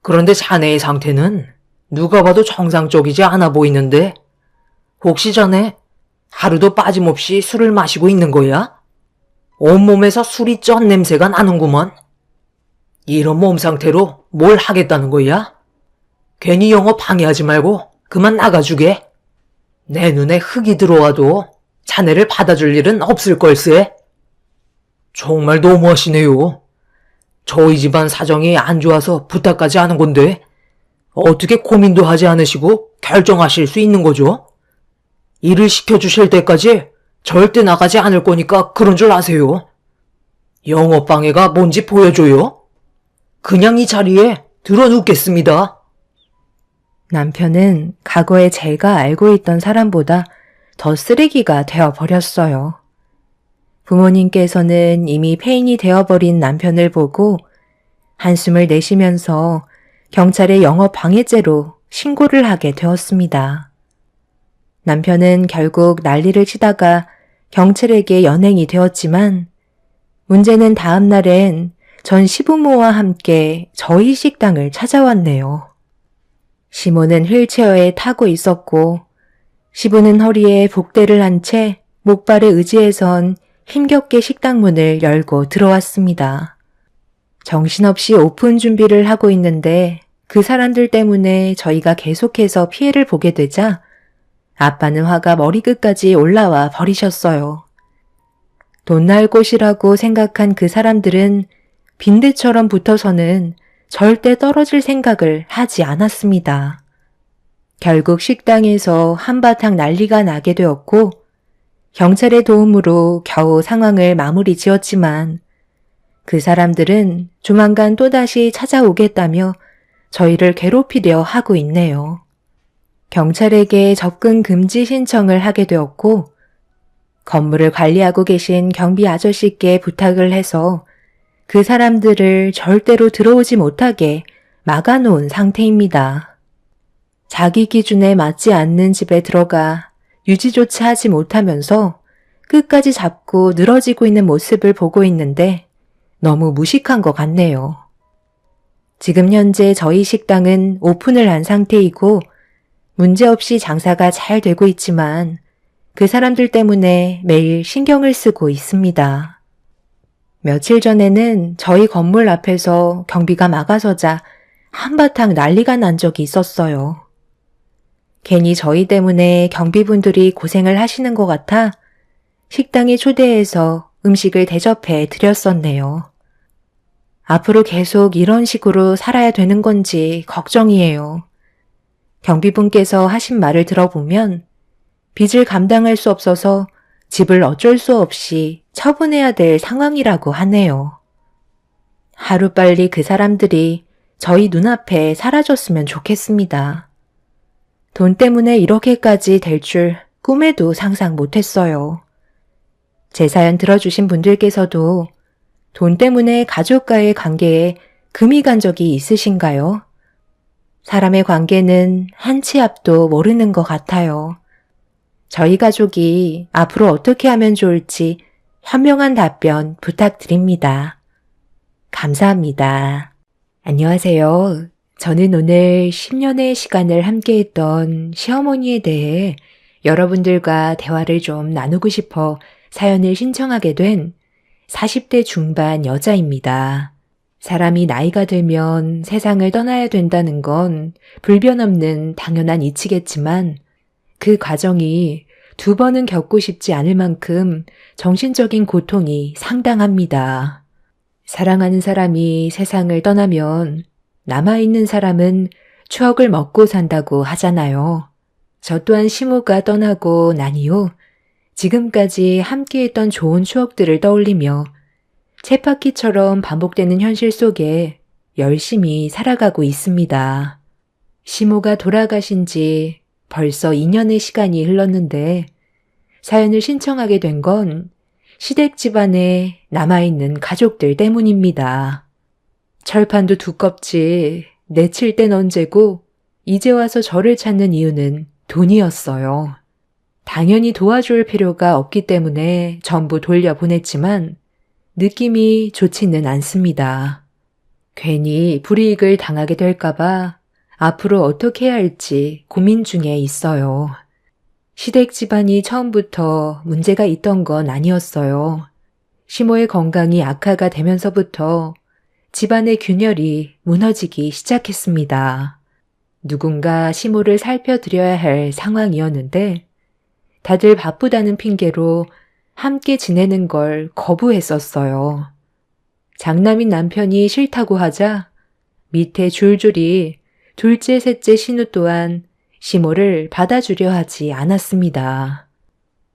그런데 자네의 상태는 누가 봐도 정상적이지 않아 보이는데 혹시 자네 하루도 빠짐없이 술을 마시고 있는 거야? 온몸에서 술이 쩐 냄새가 나는구먼. 이런 몸 상태로 뭘 하겠다는 거야? 괜히 영업 방해하지 말고 그만 나가주게. 내 눈에 흙이 들어와도 자네를 받아줄 일은 없을 걸세. 정말 너무하시네요. 저희 집안 사정이 안 좋아서 부탁까지 하는 건데 어떻게 고민도 하지 않으시고 결정하실 수 있는 거죠? 일을 시켜주실 때까지 절대 나가지 않을 거니까 그런 줄 아세요. 영업방해가 뭔지 보여줘요? 그냥 이 자리에 드러눕겠습니다. 남편은 과거에 제가 알고 있던 사람보다 더 쓰레기가 되어버렸어요. 부모님께서는 이미 폐인이 되어버린 남편을 보고 한숨을 내쉬면서 경찰에 영업방해죄로 신고를 하게 되었습니다. 남편은 결국 난리를 치다가 경찰에게 연행이 되었지만 문제는 다음 날엔 전 시부모와 함께 저희 식당을 찾아왔네요. 시모는 휠체어에 타고 있었고 시부는 허리에 복대를 한 채 목발에 의지해선 힘겹게 식당 문을 열고 들어왔습니다. 정신없이 오픈 준비를 하고 있는데 그 사람들 때문에 저희가 계속해서 피해를 보게 되자 아빠는 화가 머리끝까지 올라와 버리셨어요. 돈 날 곳이라고 생각한 그 사람들은 빈대처럼 붙어서는 절대 떨어질 생각을 하지 않았습니다. 결국 식당에서 한바탕 난리가 나게 되었고 경찰의 도움으로 겨우 상황을 마무리 지었지만 그 사람들은 조만간 또다시 찾아오겠다며 저희를 괴롭히려 하고 있네요. 경찰에게 접근 금지 신청을 하게 되었고 건물을 관리하고 계신 경비 아저씨께 부탁을 해서 그 사람들을 절대로 들어오지 못하게 막아놓은 상태입니다. 자기 기준에 맞지 않는 집에 들어가 유지조차 하지 못하면서 끝까지 잡고 늘어지고 있는 모습을 보고 있는데 너무 무식한 것 같네요. 지금 현재 저희 식당은 오픈을 한 상태이고 문제없이 장사가 잘 되고 있지만 그 사람들 때문에 매일 신경을 쓰고 있습니다. 며칠 전에는 저희 건물 앞에서 경비가 막아서자 한바탕 난리가 난 적이 있었어요. 괜히 저희 때문에 경비분들이 고생을 하시는 것 같아 식당에 초대해서 음식을 대접해 드렸었네요. 앞으로 계속 이런 식으로 살아야 되는 건지 걱정이에요. 경비분께서 하신 말을 들어보면 빚을 감당할 수 없어서 집을 어쩔 수 없이 처분해야 될 상황이라고 하네요. 하루빨리 그 사람들이 저희 눈앞에 사라졌으면 좋겠습니다. 돈 때문에 이렇게까지 될 줄 꿈에도 상상 못했어요. 제 사연 들어주신 분들께서도 돈 때문에 가족과의 관계에 금이 간 적이 있으신가요? 사람의 관계는 한 치 앞도 모르는 것 같아요. 저희 가족이 앞으로 어떻게 하면 좋을지 현명한 답변 부탁드립니다. 감사합니다. 안녕하세요. 저는 오늘 10년의 시간을 함께했던 시어머니에 대해 여러분들과 대화를 좀 나누고 싶어 사연을 신청하게 된 40대 중반 여자입니다. 사람이 나이가 들면 세상을 떠나야 된다는 건 불변 없는 당연한 이치겠지만 그 과정이 2번은 겪고 싶지 않을 만큼 정신적인 고통이 상당합니다. 사랑하는 사람이 세상을 떠나면 남아있는 사람은 추억을 먹고 산다고 하잖아요. 저 또한 시모가 떠나고 난 이후 지금까지 함께했던 좋은 추억들을 떠올리며 쳇바퀴처럼 반복되는 현실 속에 열심히 살아가고 있습니다. 시모가 돌아가신 지 벌써 2년의 시간이 흘렀는데 사연을 신청하게 된 건 시댁 집안에 남아있는 가족들 때문입니다. 철판도 두껍지 내칠 땐 언제고 이제 와서 저를 찾는 이유는 돈이었어요. 당연히 도와줄 필요가 없기 때문에 전부 돌려보냈지만 느낌이 좋지는 않습니다. 괜히 불이익을 당하게 될까봐 앞으로 어떻게 해야 할지 고민 중에 있어요. 시댁 집안이 처음부터 문제가 있던 건 아니었어요. 시모의 건강이 악화가 되면서부터 집안의 균열이 무너지기 시작했습니다. 누군가 시모를 살펴드려야 할 상황이었는데 다들 바쁘다는 핑계로 함께 지내는 걸 거부했었어요. 장남인 남편이 싫다고 하자 밑에 줄줄이 둘째, 셋째 신우 또한 시모를 받아주려 하지 않았습니다.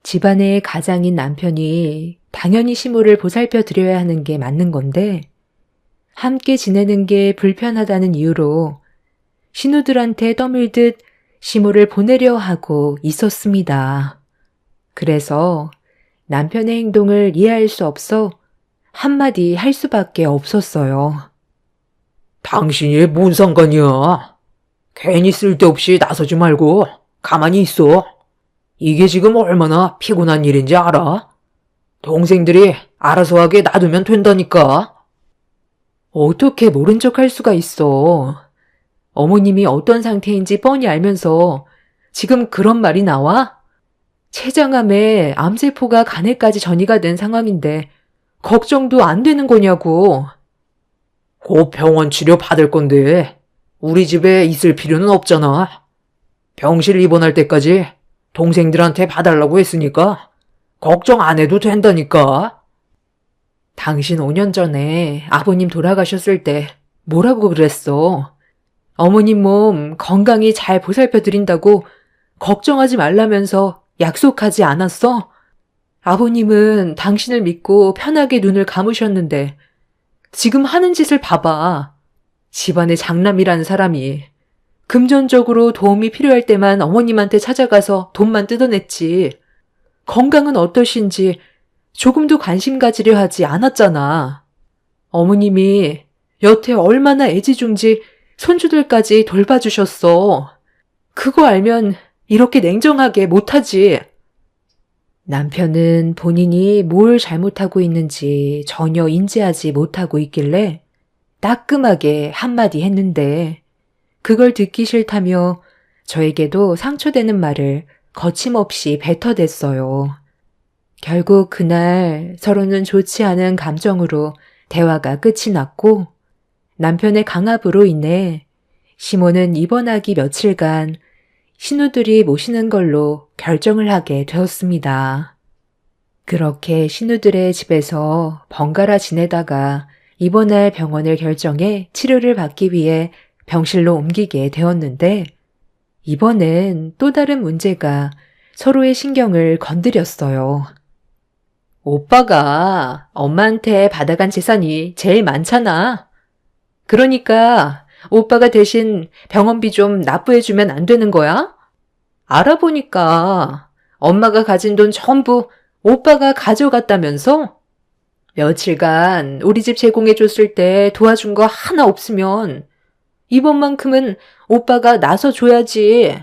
집안의 가장인 남편이 당연히 시모를 보살펴 드려야 하는 게 맞는 건데 함께 지내는 게 불편하다는 이유로 신우들한테 떠밀듯 시모를 보내려 하고 있었습니다. 그래서 남편의 행동을 이해할 수 없어 한마디 할 수밖에 없었어요. 당신이 뭔 상관이야? 괜히 쓸데없이 나서지 말고 가만히 있어. 이게 지금 얼마나 피곤한 일인지 알아? 동생들이 알아서 하게 놔두면 된다니까. 어떻게 모른 척 할 수가 있어. 어머님이 어떤 상태인지 뻔히 알면서 지금 그런 말이 나와? 췌장암에 암세포가 간에까지 전이가 된 상황인데 걱정도 안 되는 거냐고. 곧 병원 치료 받을 건데 우리 집에 있을 필요는 없잖아. 병실 입원할 때까지 동생들한테 봐달라고 했으니까 걱정 안 해도 된다니까. 당신 5년 전에 아버님 돌아가셨을 때 뭐라고 그랬어? 어머님 몸 건강히 잘 보살펴 드린다고 걱정하지 말라면서 약속하지 않았어? 아버님은 당신을 믿고 편하게 눈을 감으셨는데 지금 하는 짓을 봐봐. 집안의 장남이라는 사람이 금전적으로 도움이 필요할 때만 어머님한테 찾아가서 돈만 뜯어냈지. 건강은 어떠신지 조금도 관심 가지려 하지 않았잖아. 어머님이 여태 얼마나 애지중지 손주들까지 돌봐주셨어. 그거 알면 이렇게 냉정하게 못하지. 남편은 본인이 뭘 잘못하고 있는지 전혀 인지하지 못하고 있길래 따끔하게 한마디 했는데 그걸 듣기 싫다며 저에게도 상처되는 말을 거침없이 뱉어댔어요. 결국 그날 서로는 좋지 않은 감정으로 대화가 끝이 났고 남편의 강압으로 인해 시모는 입원하기 며칠간 신우들이 모시는 걸로 결정을 하게 되었습니다. 그렇게 신우들의 집에서 번갈아 지내다가 입원할 병원을 결정해 치료를 받기 위해 병실로 옮기게 되었는데 이번엔 또 다른 문제가 서로의 신경을 건드렸어요. 오빠가 엄마한테 받아간 재산이 제일 많잖아. 그러니까 오빠가 대신 병원비 좀 납부해주면 안 되는 거야? 알아보니까 엄마가 가진 돈 전부 오빠가 가져갔다면서? 며칠간 우리 집 제공해줬을 때 도와준 거 하나 없으면 이번만큼은 오빠가 나서줘야지.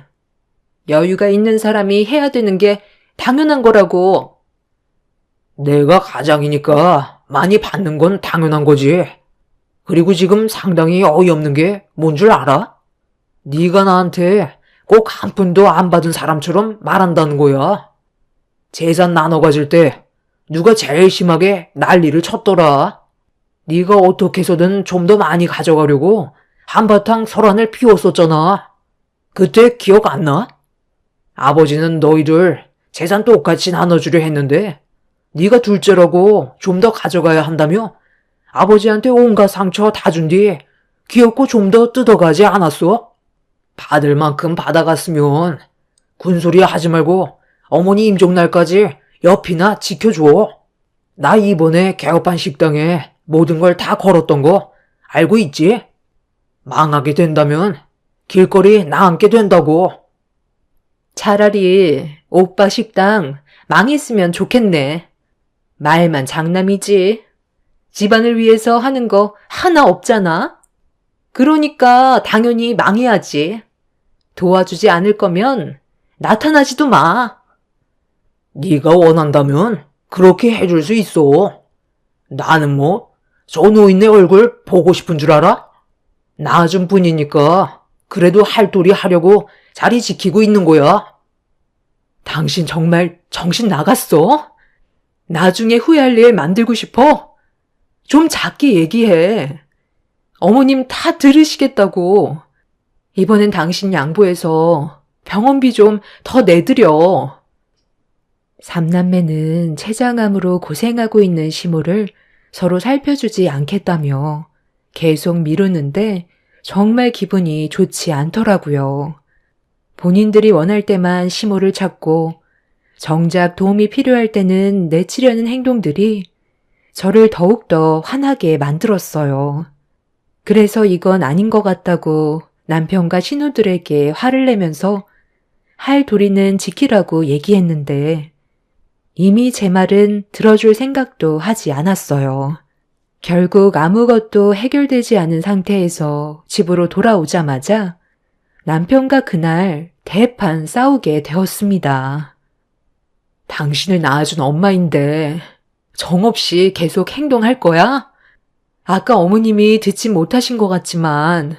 여유가 있는 사람이 해야 되는 게 당연한 거라고. 내가 가장이니까 많이 받는 건 당연한 거지. 그리고 지금 상당히 어이없는 게 뭔 줄 알아? 네가 나한테 꼭 한 푼도 안 받은 사람처럼 말한다는 거야. 재산 나눠 가질 때 누가 제일 심하게 난리를 쳤더라. 네가 어떻게 해서든 좀 더 많이 가져가려고 한바탕 설한을 피웠었잖아. 그때 기억 안 나? 아버지는 너희들 재산 똑같이 나눠주려 했는데 네가 둘째라고 좀 더 가져가야 한다며 아버지한테 온갖 상처 다 준 뒤 귀엽고 좀 더 뜯어가지 않았어? 받을 만큼 받아갔으면 군소리 하지 말고 어머니 임종날까지 옆이나 지켜줘. 나 이번에 개업한 식당에 모든 걸 다 걸었던 거 알고 있지? 망하게 된다면 길거리 나앉게 된다고. 차라리 오빠 식당 망했으면 좋겠네. 말만 장남이지. 집안을 위해서 하는 거 하나 없잖아. 그러니까 당연히 망해야지. 도와주지 않을 거면 나타나지도 마. 네가 원한다면 그렇게 해줄 수 있어. 나는 뭐 저 노인네 얼굴 보고 싶은 줄 알아? 나아준 분이니까 그래도 할 도리 하려고 자리 지키고 있는 거야. 당신 정말 정신 나갔어? 나중에 후회할 일 만들고 싶어? 좀 작게 얘기해. 어머님 다 들으시겠다고. 이번엔 당신 양보해서 병원비 좀 더 내드려. 삼남매는 췌장암으로 고생하고 있는 시모를 서로 살펴주지 않겠다며 계속 미루는데 정말 기분이 좋지 않더라고요. 본인들이 원할 때만 시모를 찾고 정작 도움이 필요할 때는 내치려는 행동들이 저를 더욱더 화나게 만들었어요. 그래서 이건 아닌 것 같다고 남편과 신우들에게 화를 내면서 할 도리는 지키라고 얘기했는데 이미 제 말은 들어줄 생각도 하지 않았어요. 결국 아무것도 해결되지 않은 상태에서 집으로 돌아오자마자 남편과 그날 대판 싸우게 되었습니다. 당신을 낳아준 엄마인데 정없이 계속 행동할 거야? 아까 어머님이 듣지 못하신 것 같지만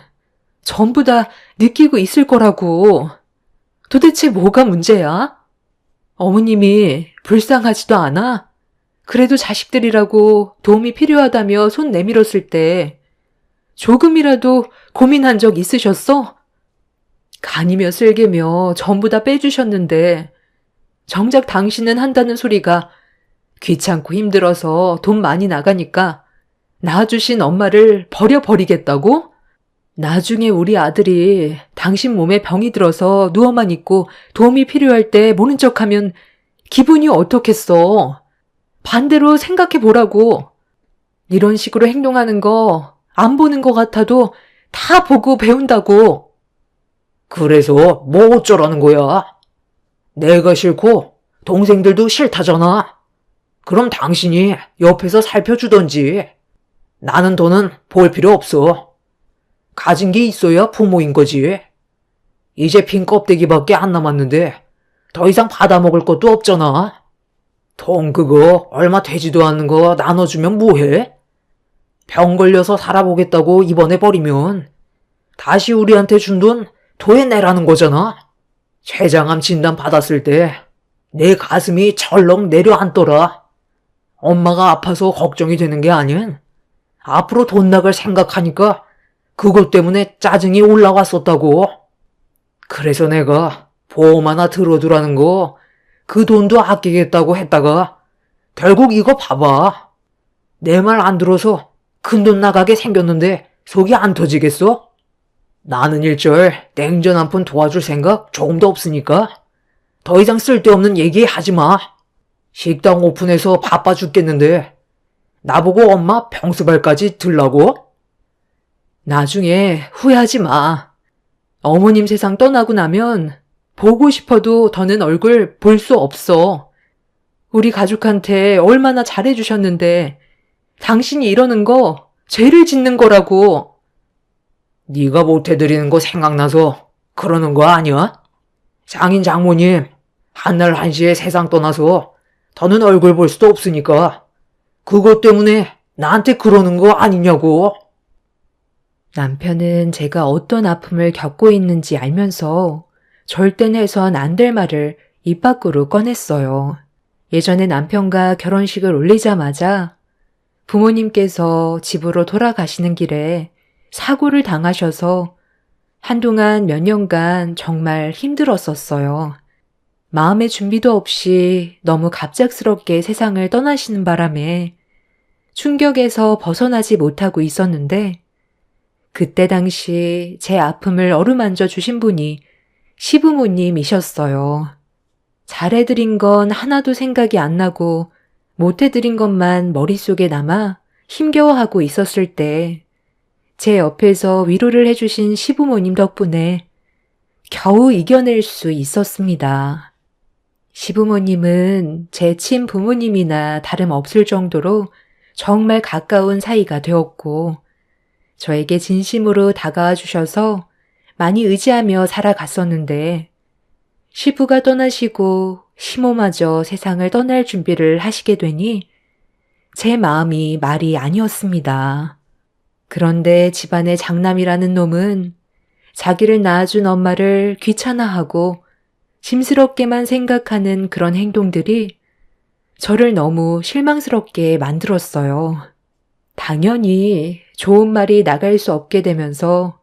전부 다 느끼고 있을 거라고. 도대체 뭐가 문제야? 어머님이 불쌍하지도 않아? 그래도 자식들이라고 도움이 필요하다며 손 내밀었을 때 조금이라도 고민한 적 있으셨어? 간이며 쓸개며 전부 다 빼주셨는데 정작 당신은 한다는 소리가 귀찮고 힘들어서 돈 많이 나가니까 낳아주신 엄마를 버려버리겠다고? 나중에 우리 아들이 당신 몸에 병이 들어서 누워만 있고 도움이 필요할 때 모른 척하면 기분이 어떻겠어? 반대로 생각해 보라고. 이런 식으로 행동하는 거 안 보는 것 같아도 다 보고 배운다고. 그래서 뭐 어쩌라는 거야? 내가 싫고 동생들도 싫다잖아. 그럼 당신이 옆에서 살펴주던지. 나는 더는 볼 필요 없어. 가진 게 있어야 부모인 거지. 이제 빈 껍데기밖에 안 남았는데 더 이상 받아먹을 것도 없잖아. 돈 그거 얼마 되지도 않는 거 나눠주면 뭐해? 병 걸려서 살아보겠다고 입원해 버리면 다시 우리한테 준 돈 토해내라는 거잖아. 췌장암 진단 받았을 때 내 가슴이 철렁 내려앉더라. 엄마가 아파서 걱정이 되는 게 아닌 앞으로 돈 나갈 생각하니까 그것 때문에 짜증이 올라왔었다고. 그래서 내가 보험 하나 들어두라는 거 그 돈도 아끼겠다고 했다가 결국 이거 봐봐. 내 말 안 들어서 큰돈 나가게 생겼는데 속이 안 터지겠어? 나는 일절 냉전 한 푼 도와줄 생각 조금도 없으니까 더 이상 쓸데없는 얘기 하지 마. 식당 오픈해서 바빠 죽겠는데 나보고 엄마 병수발까지 들라고? 나중에 후회하지 마. 어머님 세상 떠나고 나면 보고 싶어도 더는 얼굴 볼 수 없어. 우리 가족한테 얼마나 잘해주셨는데 당신이 이러는 거 죄를 짓는 거라고. 네가 못해드리는 거 생각나서 그러는 거 아니야? 장인 장모님 한날 한시에 세상 떠나서 더는 얼굴 볼 수도 없으니까 그것 때문에 나한테 그러는 거 아니냐고. 남편은 제가 어떤 아픔을 겪고 있는지 알면서 절대는 해선 안 될 말을 입 밖으로 꺼냈어요. 예전에 남편과 결혼식을 올리자마자 부모님께서 집으로 돌아가시는 길에 사고를 당하셔서 한동안 몇 년간 정말 힘들었었어요. 마음의 준비도 없이 너무 갑작스럽게 세상을 떠나시는 바람에 충격에서 벗어나지 못하고 있었는데 그때 당시 제 아픔을 어루만져 주신 분이 시부모님이셨어요. 잘해드린 건 하나도 생각이 안 나고 못해드린 것만 머릿속에 남아 힘겨워하고 있었을 때 제 옆에서 위로를 해주신 시부모님 덕분에 겨우 이겨낼 수 있었습니다. 시부모님은 제 친부모님이나 다름없을 정도로 정말 가까운 사이가 되었고 저에게 진심으로 다가와 주셔서 많이 의지하며 살아갔었는데 시부가 떠나시고 시모마저 세상을 떠날 준비를 하시게 되니 제 마음이 말이 아니었습니다. 그런데 집안의 장남이라는 놈은 자기를 낳아준 엄마를 귀찮아하고 짐스럽게만 생각하는 그런 행동들이 저를 너무 실망스럽게 만들었어요. 당연히 좋은 말이 나갈 수 없게 되면서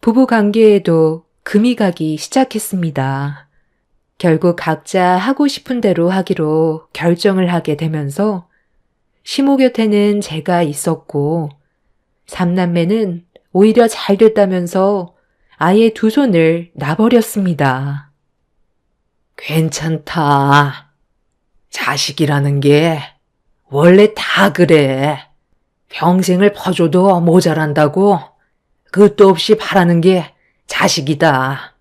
부부 관계에도 금이 가기 시작했습니다. 결국 각자 하고 싶은 대로 하기로 결정을 하게 되면서 시모 곁에는 제가 있었고 삼남매는 오히려 잘 됐다면서 아예 두 손을 놔버렸습니다. 괜찮다. 자식이라는 게 원래 다 그래. 평생을 퍼줘도 모자란다고 끝도 없이 바라는 게 자식이다.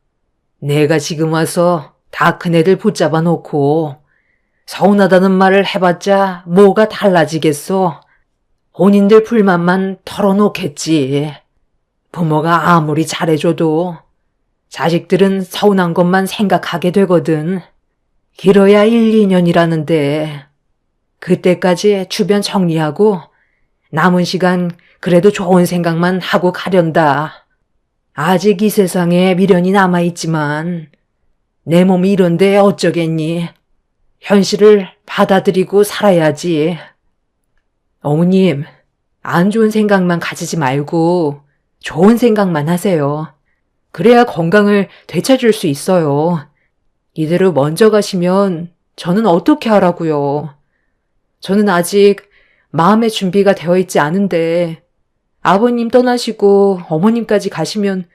내가 지금 와서 다 큰애들 붙잡아 놓고 서운하다는 말을 해봤자 뭐가 달라지겠어. 본인들 불만만 털어놓겠지. 부모가 아무리 잘해줘도 자식들은 서운한 것만 생각하게 되거든. 길어야 1, 2년이라는데 그때까지 주변 정리하고 남은 시간 그래도 좋은 생각만 하고 가련다. 아직 이 세상에 미련이 남아있지만 내 몸이 이런데 어쩌겠니. 현실을 받아들이고 살아야지. 어머님, 안 좋은 생각만 가지지 말고 좋은 생각만 하세요. 그래야 건강을 되찾을 수 있어요. 이대로 먼저 가시면 저는 어떻게 하라고요. 저는 아직 마음의 준비가 되어 있지 않은데 아버님 떠나시고 어머님까지 가시면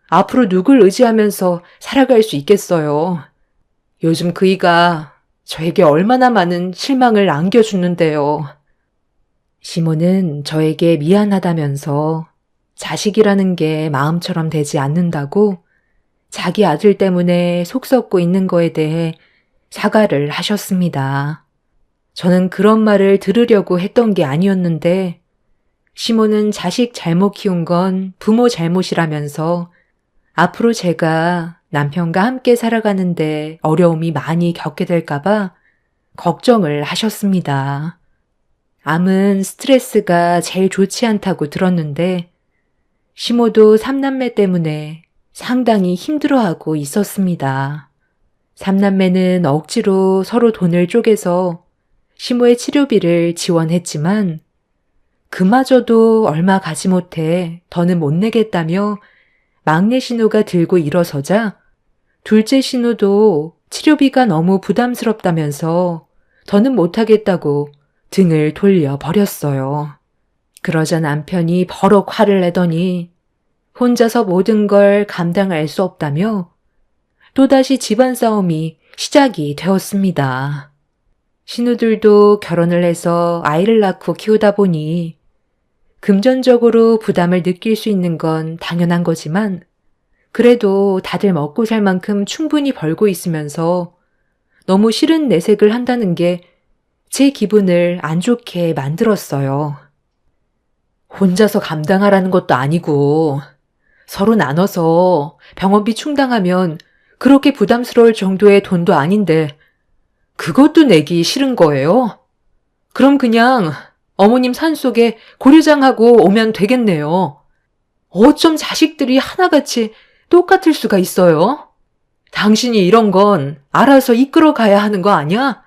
앞으로 누굴 의지하면서 살아갈 수 있겠어요. 요즘 그이가 저에게 얼마나 많은 실망을 안겨주는데요. 시모는 저에게 미안하다면서 자식이라는 게 마음처럼 되지 않는다고 자기 아들 때문에 속 썩고 있는 거에 대해 사과를 하셨습니다. 저는 그런 말을 들으려고 했던 게 아니었는데 시모는 자식 잘못 키운 건 부모 잘못이라면서 앞으로 제가 남편과 함께 살아가는데 어려움이 많이 겪게 될까봐 걱정을 하셨습니다. 암은 스트레스가 제일 좋지 않다고 들었는데 시모도 삼남매 때문에 상당히 힘들어하고 있었습니다. 삼남매는 억지로 서로 돈을 쪼개서 시모의 치료비를 지원했지만 그마저도 얼마 가지 못해 더는 못 내겠다며 막내 신우가 들고 일어서자 둘째 신우도 치료비가 너무 부담스럽다면서 더는 못하겠다고 등을 돌려버렸어요. 그러자 남편이 버럭 화를 내더니 혼자서 모든 걸 감당할 수 없다며 또다시 집안 싸움이 시작이 되었습니다. 신우들도 결혼을 해서 아이를 낳고 키우다 보니 금전적으로 부담을 느낄 수 있는 건 당연한 거지만 그래도 다들 먹고 살 만큼 충분히 벌고 있으면서 너무 싫은 내색을 한다는 게 제 기분을 안 좋게 만들었어요. 혼자서 감당하라는 것도 아니고 서로 나눠서 병원비 충당하면 그렇게 부담스러울 정도의 돈도 아닌데 그것도 내기 싫은 거예요? 그럼 그냥 어머님 산속에 고려장하고 오면 되겠네요. 어쩜 자식들이 하나같이 똑같을 수가 있어요? 당신이 이런 건 알아서 이끌어 가야 하는 거 아니야?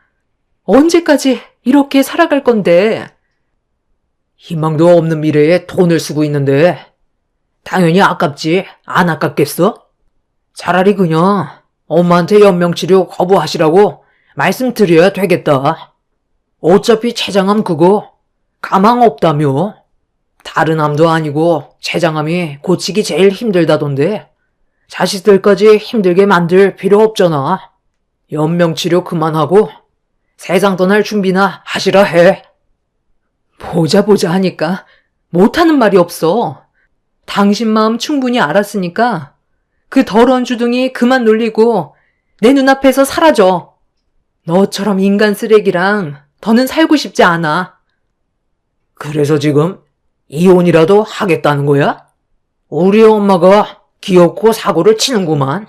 언제까지 이렇게 살아갈 건데? 희망도 없는 미래에 돈을 쓰고 있는데 당연히 아깝지 안 아깝겠어? 차라리 그냥 엄마한테 연명치료 거부하시라고 말씀드려야 되겠다. 어차피 췌장암 그거 가망 없다며. 다른 암도 아니고 췌장암이 고치기 제일 힘들다던데 자식들까지 힘들게 만들 필요 없잖아. 연명치료 그만하고 세상 떠날 준비나 하시라 해. 보자 하니까 못하는 말이 없어. 당신 마음 충분히 알았으니까 그 더러운 주둥이 그만 놀리고 내 눈앞에서 사라져. 너처럼 인간 쓰레기랑 더는 살고 싶지 않아. 그래서 지금 이혼이라도 하겠다는 거야? 우리 엄마가 귀엽고 사고를 치는구만.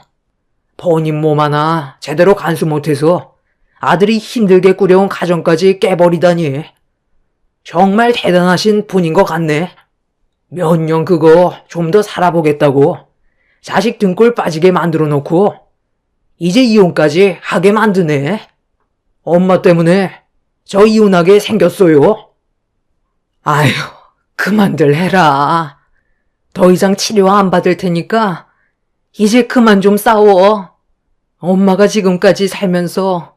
본인 몸 하나 제대로 간수 못해서 아들이 힘들게 꾸려온 가정까지 깨버리다니. 정말 대단하신 분인 것 같네. 몇 년 그거 좀 더 살아보겠다고 자식 등골 빠지게 만들어 놓고 이제 이혼까지 하게 만드네. 엄마 때문에 저 이혼하게 생겼어요. 아휴, 그만들 해라. 더 이상 치료 안 받을 테니까 이제 그만 좀 싸워. 엄마가 지금까지 살면서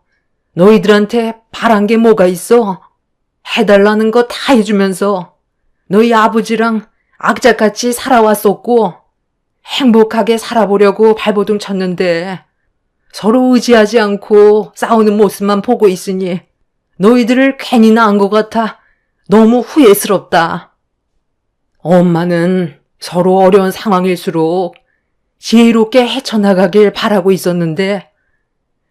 너희들한테 바란 게 뭐가 있어? 해달라는 거 다 해주면서 너희 아버지랑 악착같이 살아왔었고 행복하게 살아보려고 발버둥 쳤는데 서로 의지하지 않고 싸우는 모습만 보고 있으니 너희들을 괜히 낳은 것 같아 너무 후회스럽다. 엄마는 서로 어려운 상황일수록 지혜롭게 헤쳐나가길 바라고 있었는데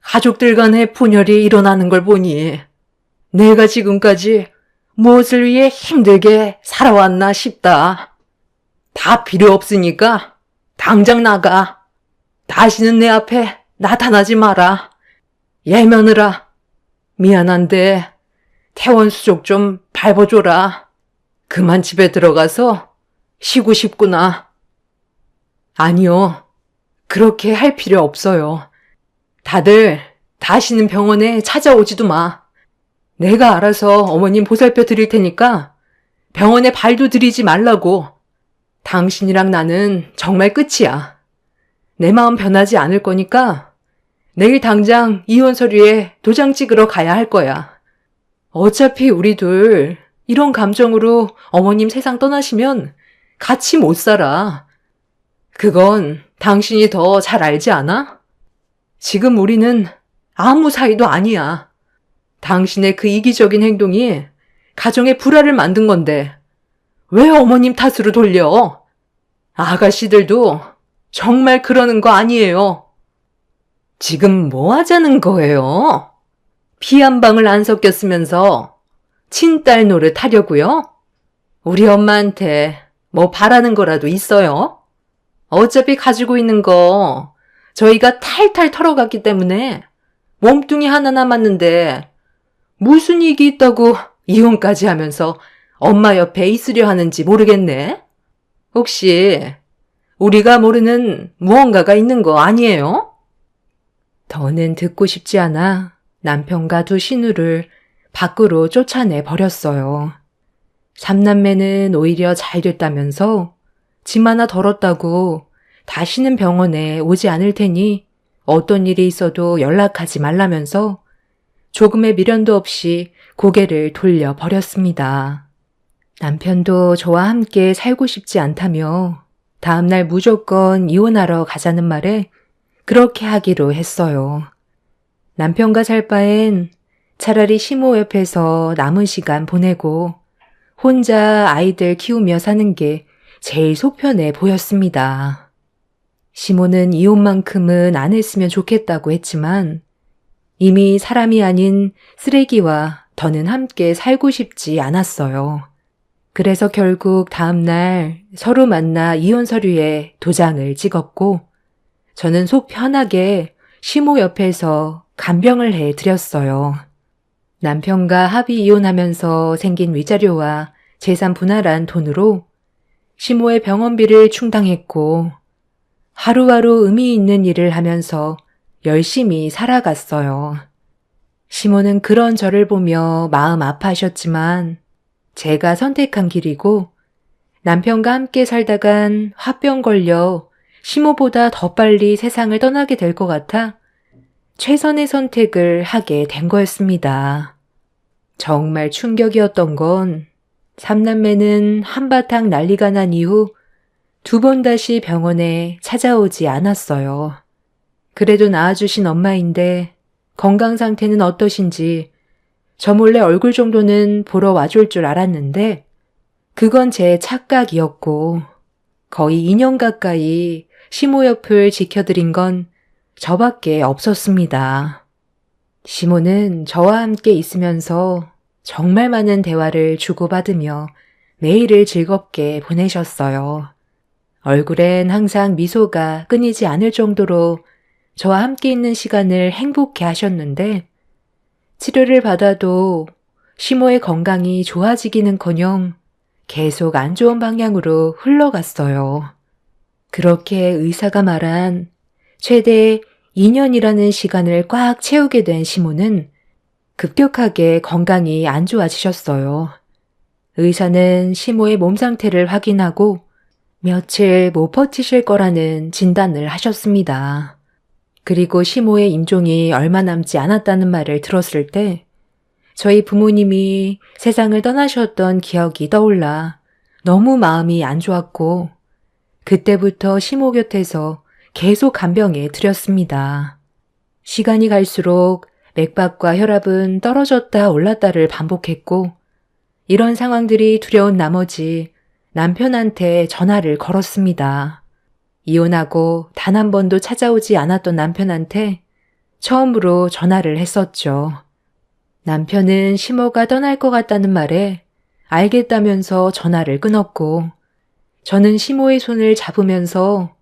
가족들 간의 분열이 일어나는 걸 보니 내가 지금까지 무엇을 위해 힘들게 살아왔나 싶다. 다 필요 없으니까 당장 나가. 다시는 내 앞에 나타나지 마라. 예며느라 미안한데 태원 수족 좀 밟아줘라. 그만 집에 들어가서 쉬고 싶구나. 아니요. 그렇게 할 필요 없어요. 다들 다시는 병원에 찾아오지도 마. 내가 알아서 어머님 보살펴 드릴 테니까 병원에 발도 들이지 말라고. 당신이랑 나는 정말 끝이야. 내 마음 변하지 않을 거니까 내일 당장 이혼 서류에 도장 찍으러 가야 할 거야. 어차피 우리 둘 이런 감정으로 어머님 세상 떠나시면 같이 못 살아. 그건 당신이 더 잘 알지 않아? 지금 우리는 아무 사이도 아니야. 당신의 그 이기적인 행동이 가정에 불화를 만든 건데 왜 어머님 탓으로 돌려? 아가씨들도 정말 그러는 거 아니에요. 지금 뭐 하자는 거예요? 피 한 방울 안 섞였으면서 친딸 노릇 하려고요? 우리 엄마한테 뭐 바라는 거라도 있어요? 어차피 가지고 있는 거 저희가 탈탈 털어갔기 때문에 몸뚱이 하나 남았는데 무슨 이익이 있다고 이혼까지 하면서 엄마 옆에 있으려 하는지 모르겠네. 혹시 우리가 모르는 무언가가 있는 거 아니에요? 더는 듣고 싶지 않아 남편과 두 신우를 밖으로 쫓아내 버렸어요. 삼남매는 오히려 잘 됐다면서 짐 하나 덜었다고 다시는 병원에 오지 않을 테니 어떤 일이 있어도 연락하지 말라면서 조금의 미련도 없이 고개를 돌려 버렸습니다. 남편도 저와 함께 살고 싶지 않다며 다음날 무조건 이혼하러 가자는 말에 그렇게 하기로 했어요. 남편과 살 바엔 차라리 시모 옆에서 남은 시간 보내고 혼자 아이들 키우며 사는 게 제일 속편해 보였습니다. 시모는 이혼만큼은 안 했으면 좋겠다고 했지만 이미 사람이 아닌 쓰레기와 더는 함께 살고 싶지 않았어요. 그래서 결국 다음날 서로 만나 이혼 서류에 도장을 찍었고 저는 속 편하게 시모 옆에서 간병을 해드렸어요. 남편과 합의 이혼하면서 생긴 위자료와 재산 분할한 돈으로 시모의 병원비를 충당했고 하루하루 의미 있는 일을 하면서 열심히 살아갔어요. 시모는 그런 저를 보며 마음 아파하셨지만 제가 선택한 길이고 남편과 함께 살다간 화병 걸려 시모보다 더 빨리 세상을 떠나게 될 것 같아 최선의 선택을 하게 된 거였습니다. 정말 충격이었던 건 삼남매는 한바탕 난리가 난 이후 두 번 다시 병원에 찾아오지 않았어요. 그래도 낳아주신 엄마인데 건강 상태는 어떠신지 저 몰래 얼굴 정도는 보러 와줄 줄 알았는데 그건 제 착각이었고 거의 2년 가까이 시모 옆을 지켜드린 건 저밖에 없었습니다. 시모는 저와 함께 있으면서 정말 많은 대화를 주고받으며 매일을 즐겁게 보내셨어요. 얼굴엔 항상 미소가 끊이지 않을 정도로 저와 함께 있는 시간을 행복해 하셨는데 치료를 받아도 시모의 건강이 좋아지기는커녕 계속 안 좋은 방향으로 흘러갔어요. 그렇게 의사가 말한 최대 2년이라는 시간을 꽉 채우게 된 시모는 급격하게 건강이 안 좋아지셨어요. 의사는 시모의 몸 상태를 확인하고 며칠 못 버티실 거라는 진단을 하셨습니다. 그리고 시모의 임종이 얼마 남지 않았다는 말을 들었을 때 저희 부모님이 세상을 떠나셨던 기억이 떠올라 너무 마음이 안 좋았고 그때부터 시모 곁에서 계속 간병해 드렸습니다. 시간이 갈수록 맥박과 혈압은 떨어졌다 올랐다를 반복했고 이런 상황들이 두려운 나머지 남편한테 전화를 걸었습니다. 이혼하고 단 한 번도 찾아오지 않았던 남편한테 처음으로 전화를 했었죠. 남편은 시모가 떠날 것 같다는 말에 알겠다면서 전화를 끊었고 저는 시모의 손을 잡으면서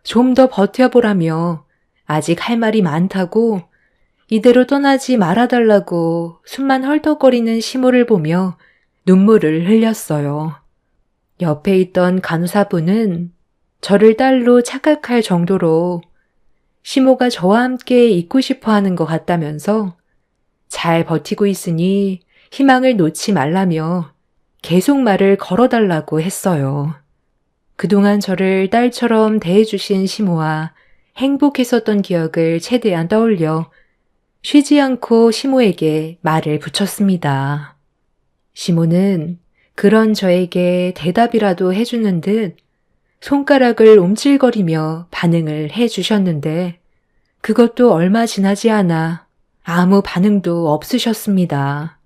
좀 더 버텨보라며 아직 할 말이 많다고 이대로 떠나지 말아달라고 숨만 헐떡거리는 시모를 보며 눈물을 흘렸어요. 옆에 있던 간호사분은 저를 딸로 착각할 정도로 시모가 저와 함께 있고 싶어 하는 것 같다면서 잘 버티고 있으니 희망을 놓지 말라며 계속 말을 걸어달라고 했어요. 그동안 저를 딸처럼 대해주신 시모와 행복했었던 기억을 최대한 떠올려 쉬지 않고 시모에게 말을 붙였습니다. 시모는 그런 저에게 대답이라도 해주는 듯 손가락을 움찔거리며 반응을 해주셨는데 그것도 얼마 지나지 않아 아무 반응도 없으셨습니다.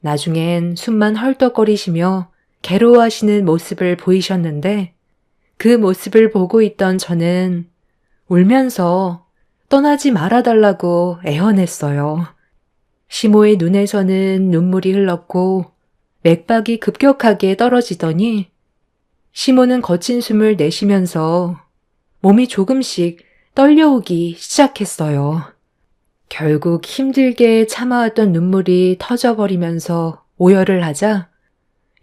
나중엔 숨만 헐떡거리시며 괴로워하시는 모습을 보이셨는데 그 모습을 보고 있던 저는 울면서 떠나지 말아달라고 애원했어요. 시모의 눈에서는 눈물이 흘렀고 맥박이 급격하게 떨어지더니 시모는 거친 숨을 내쉬면서 몸이 조금씩 떨려오기 시작했어요. 결국 힘들게 참아왔던 눈물이 터져버리면서 오열을 하자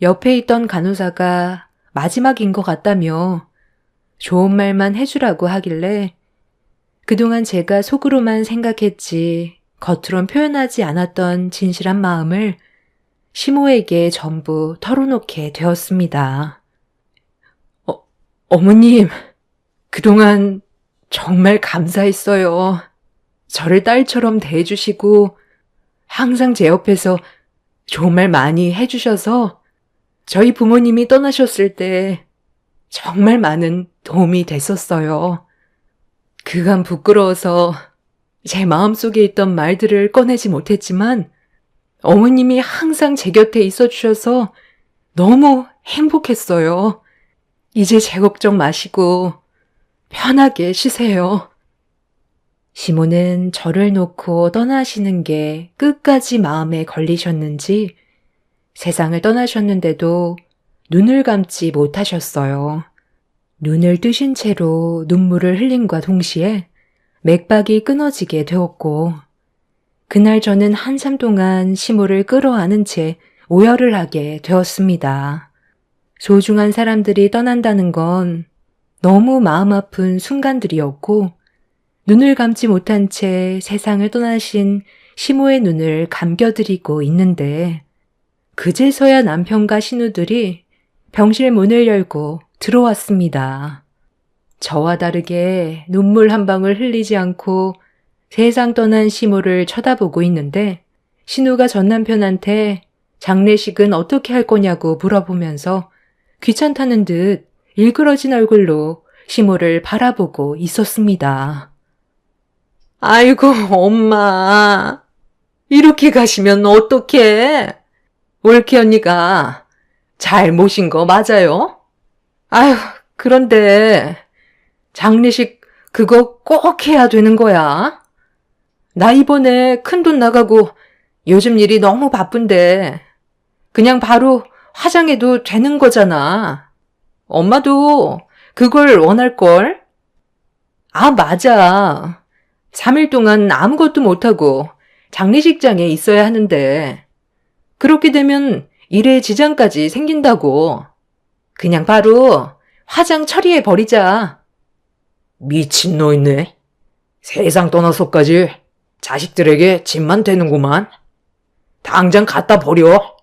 옆에 있던 간호사가 마지막인 것 같다며 좋은 말만 해주라고 하길래 그동안 제가 속으로만 생각했지 겉으론 표현하지 않았던 진실한 마음을 시모에게 전부 털어놓게 되었습니다. 어머님, 그동안 정말 감사했어요. 저를 딸처럼 대해주시고 항상 제 옆에서 좋은 말 많이 해주셔서 저희 부모님이 떠나셨을 때 정말 많은 도움이 됐었어요. 그간 부끄러워서 제 마음속에 있던 말들을 꺼내지 못했지만 어머님이 항상 제 곁에 있어 주셔서 너무 행복했어요. 이제 제 걱정 마시고 편하게 쉬세요. 시모는 저를 놓고 떠나시는 게 끝까지 마음에 걸리셨는지 세상을 떠나셨는데도 눈을 감지 못하셨어요. 눈을 뜨신 채로 눈물을 흘림과 동시에 맥박이 끊어지게 되었고 그날 저는 한참 동안 시모를 끌어안은 채 오열을 하게 되었습니다. 소중한 사람들이 떠난다는 건 너무 마음 아픈 순간들이었고 눈을 감지 못한 채 세상을 떠나신 시모의 눈을 감겨드리고 있는데 그제서야 남편과 신우들이 병실 문을 열고 들어왔습니다. 저와 다르게 눈물 한 방울 흘리지 않고 세상 떠난 시모를 쳐다보고 있는데 신우가 전 남편한테 장례식은 어떻게 할 거냐고 물어보면서 귀찮다는 듯 일그러진 얼굴로 시모를 바라보고 있었습니다. 아이고, 엄마. 이렇게 가시면 어떡해? 올케 언니가 잘 모신 거 맞아요? 아휴, 그런데 장례식 그거 꼭 해야 되는 거야? 나 이번에 큰돈 나가고 요즘 일이 너무 바쁜데 그냥 바로 화장해도 되는 거잖아. 엄마도 그걸 원할걸? 아, 맞아. 3일 동안 아무것도 못하고 장례식장에 있어야 하는데 그렇게 되면 일에 지장까지 생긴다고. 그냥 바로 화장 처리해버리자. 미친놈이네. 세상 떠나서까지 자식들에게 짐만 되는구만. 당장 갖다 버려.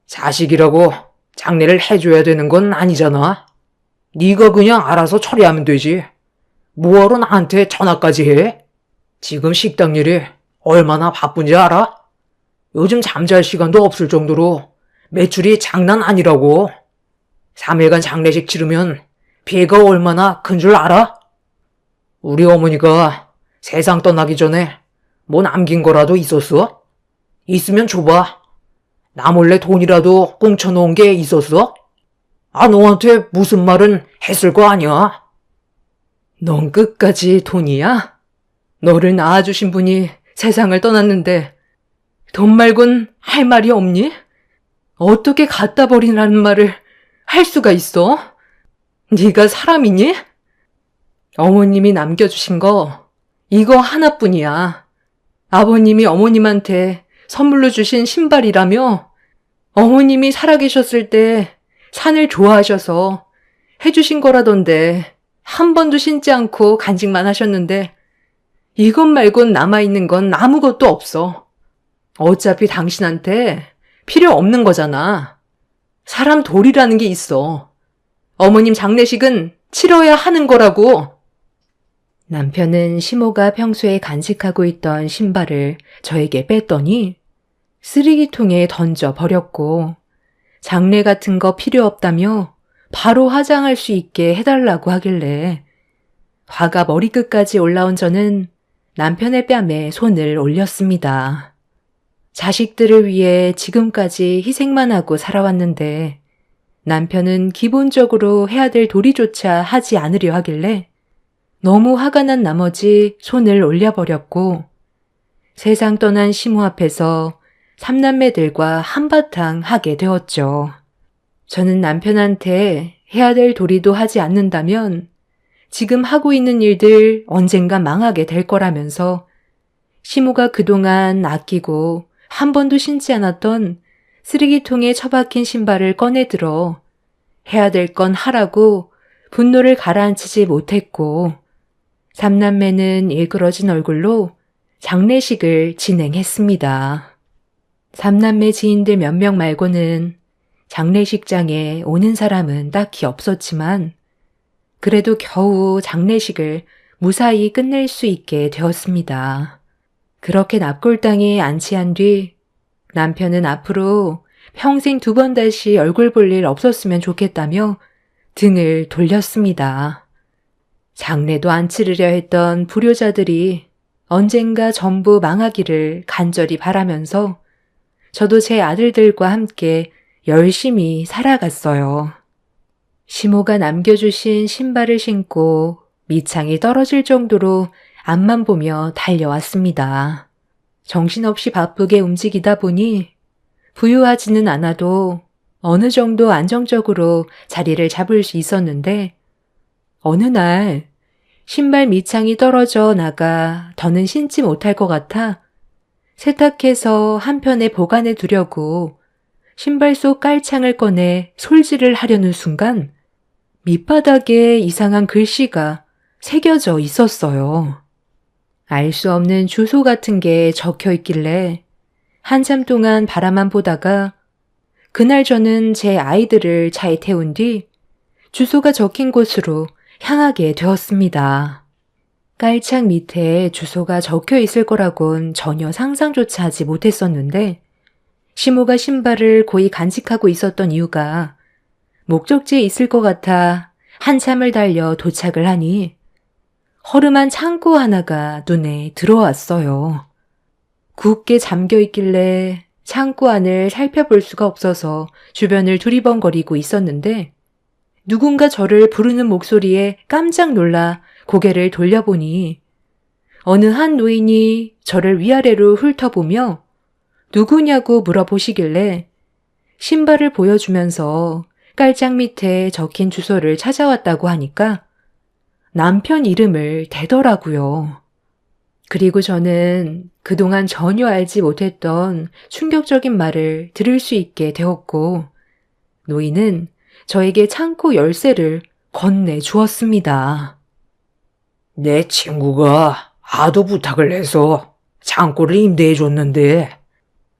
자식이라고 장례를 해줘야 되는 건 아니잖아. 네가 그냥 알아서 처리하면 되지. 뭐하러 나한테 전화까지 해? 지금 식당 일이 얼마나 바쁜지 알아? 요즘 잠잘 시간도 없을 정도로 매출이 장난 아니라고. 3일간 장례식 치르면 피해가 얼마나 큰 줄 알아? 우리 어머니가 세상 떠나기 전에 뭐 남긴 거라도 있었어? 있으면 줘봐. 나 몰래 돈이라도 꽁쳐놓은 게 있었어? 아, 너한테 무슨 말은 했을 거 아니야? 넌 끝까지 돈이야? 너를 낳아주신 분이 세상을 떠났는데 돈 말곤 할 말이 없니? 어떻게 갖다 버리라는 말을 할 수가 있어? 네가 사람이니? 어머님이 남겨주신 거 이거 하나뿐이야. 아버님이 어머님한테 선물로 주신 신발이라며 어머님이 살아계셨을 때 산을 좋아하셔서 해주신 거라던데 한 번도 신지 않고 간직만 하셨는데 이것 말곤 남아있는 건 아무것도 없어. 어차피 당신한테 필요 없는 거잖아. 사람 돌이라는 게 있어. 어머님 장례식은 치러야 하는 거라고. 남편은 시모가 평소에 간직하고 있던 신발을 저에게 뺐더니 쓰레기통에 던져 버렸고 장례 같은 거 필요 없다며 바로 화장할 수 있게 해달라고 하길래 화가 머리끝까지 올라온 저는 남편의 뺨에 손을 올렸습니다. 자식들을 위해 지금까지 희생만 하고 살아왔는데 남편은 기본적으로 해야 될 도리조차 하지 않으려 하길래 너무 화가 난 나머지 손을 올려버렸고 세상 떠난 시모 앞에서 삼남매들과 한바탕 하게 되었죠. 저는 남편한테 해야 될 도리도 하지 않는다면 지금 하고 있는 일들 언젠가 망하게 될 거라면서 시모가 그동안 아끼고 한 번도 신지 않았던 쓰레기통에 처박힌 신발을 꺼내 들어 해야 될 건 하라고 분노를 가라앉히지 못했고 삼남매는 일그러진 얼굴로 장례식을 진행했습니다. 삼남매 지인들 몇 명 말고는 장례식장에 오는 사람은 딱히 없었지만 그래도 겨우 장례식을 무사히 끝낼 수 있게 되었습니다. 그렇게 납골당에 안치한 뒤 남편은 앞으로 평생 2번 다시 얼굴 볼 일 없었으면 좋겠다며 등을 돌렸습니다. 장례도 안 치르려 했던 불효자들이 언젠가 전부 망하기를 간절히 바라면서 저도 제 아들들과 함께 열심히 살아갔어요. 시모가 남겨주신 신발을 신고 밑창이 떨어질 정도로 앞만 보며 달려왔습니다. 정신없이 바쁘게 움직이다 보니 부유하지는 않아도 어느 정도 안정적으로 자리를 잡을 수 있었는데 어느 날 신발 밑창이 떨어져 나가 더는 신지 못할 것 같아 세탁해서 한편에 보관해 두려고 신발 속 깔창을 꺼내 솔질을 하려는 순간 밑바닥에 이상한 글씨가 새겨져 있었어요. 알 수 없는 주소 같은 게 적혀 있길래 한참 동안 바라만 보다가 그날 저는 제 아이들을 차에 태운 뒤 주소가 적힌 곳으로 향하게 되었습니다. 깔창 밑에 주소가 적혀 있을 거라곤 전혀 상상조차 하지 못했었는데 시모가 신발을 고이 간직하고 있었던 이유가 목적지에 있을 것 같아 한참을 달려 도착을 하니 허름한 창고 하나가 눈에 들어왔어요. 굳게 잠겨 있길래 창고 안을 살펴볼 수가 없어서 주변을 두리번거리고 있었는데 누군가 저를 부르는 목소리에 깜짝 놀라 고개를 돌려보니 어느 한 노인이 저를 위아래로 훑어보며 누구냐고 물어보시길래 신발을 보여주면서 깔짝 밑에 적힌 주소를 찾아왔다고 하니까 남편 이름을 대더라고요. 그리고 저는 그동안 전혀 알지 못했던 충격적인 말을 들을 수 있게 되었고 노인은 저에게 창고 열쇠를 건네주었습니다. 내 친구가 하도 부탁을 해서 창고를 임대해줬는데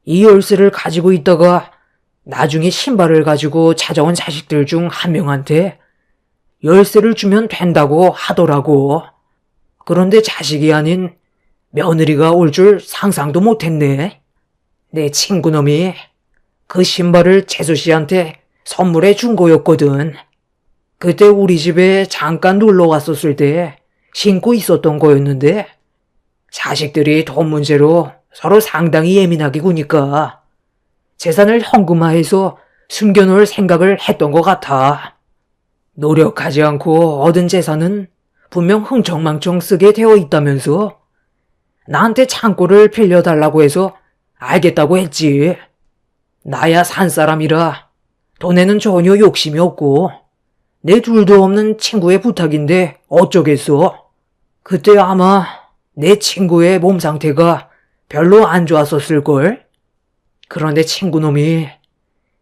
이 열쇠를 가지고 있다가 나중에 신발을 가지고 찾아온 자식들 중 한 명한테 열쇠를 주면 된다고 하더라고. 그런데 자식이 아닌 며느리가 올 줄 상상도 못했네. 내 친구놈이 그 신발을 재수 씨한테 선물해 준 거였거든. 그때 우리 집에 잠깐 놀러 갔었을 때 신고 있었던 거였는데 자식들이 돈 문제로 서로 상당히 예민하게 구니까 재산을 현금화해서 숨겨놓을 생각을 했던 것 같아. 노력하지 않고 얻은 재산은 분명 흥청망청 쓰게 되어 있다면서 나한테 창고를 빌려달라고 해서 알겠다고 했지. 나야 산 사람이라 돈에는 전혀 욕심이 없고 내 둘도 없는 친구의 부탁인데 어쩌겠어. 그때 아마 내 친구의 몸 상태가 별로 안 좋았었을걸. 그런데 친구놈이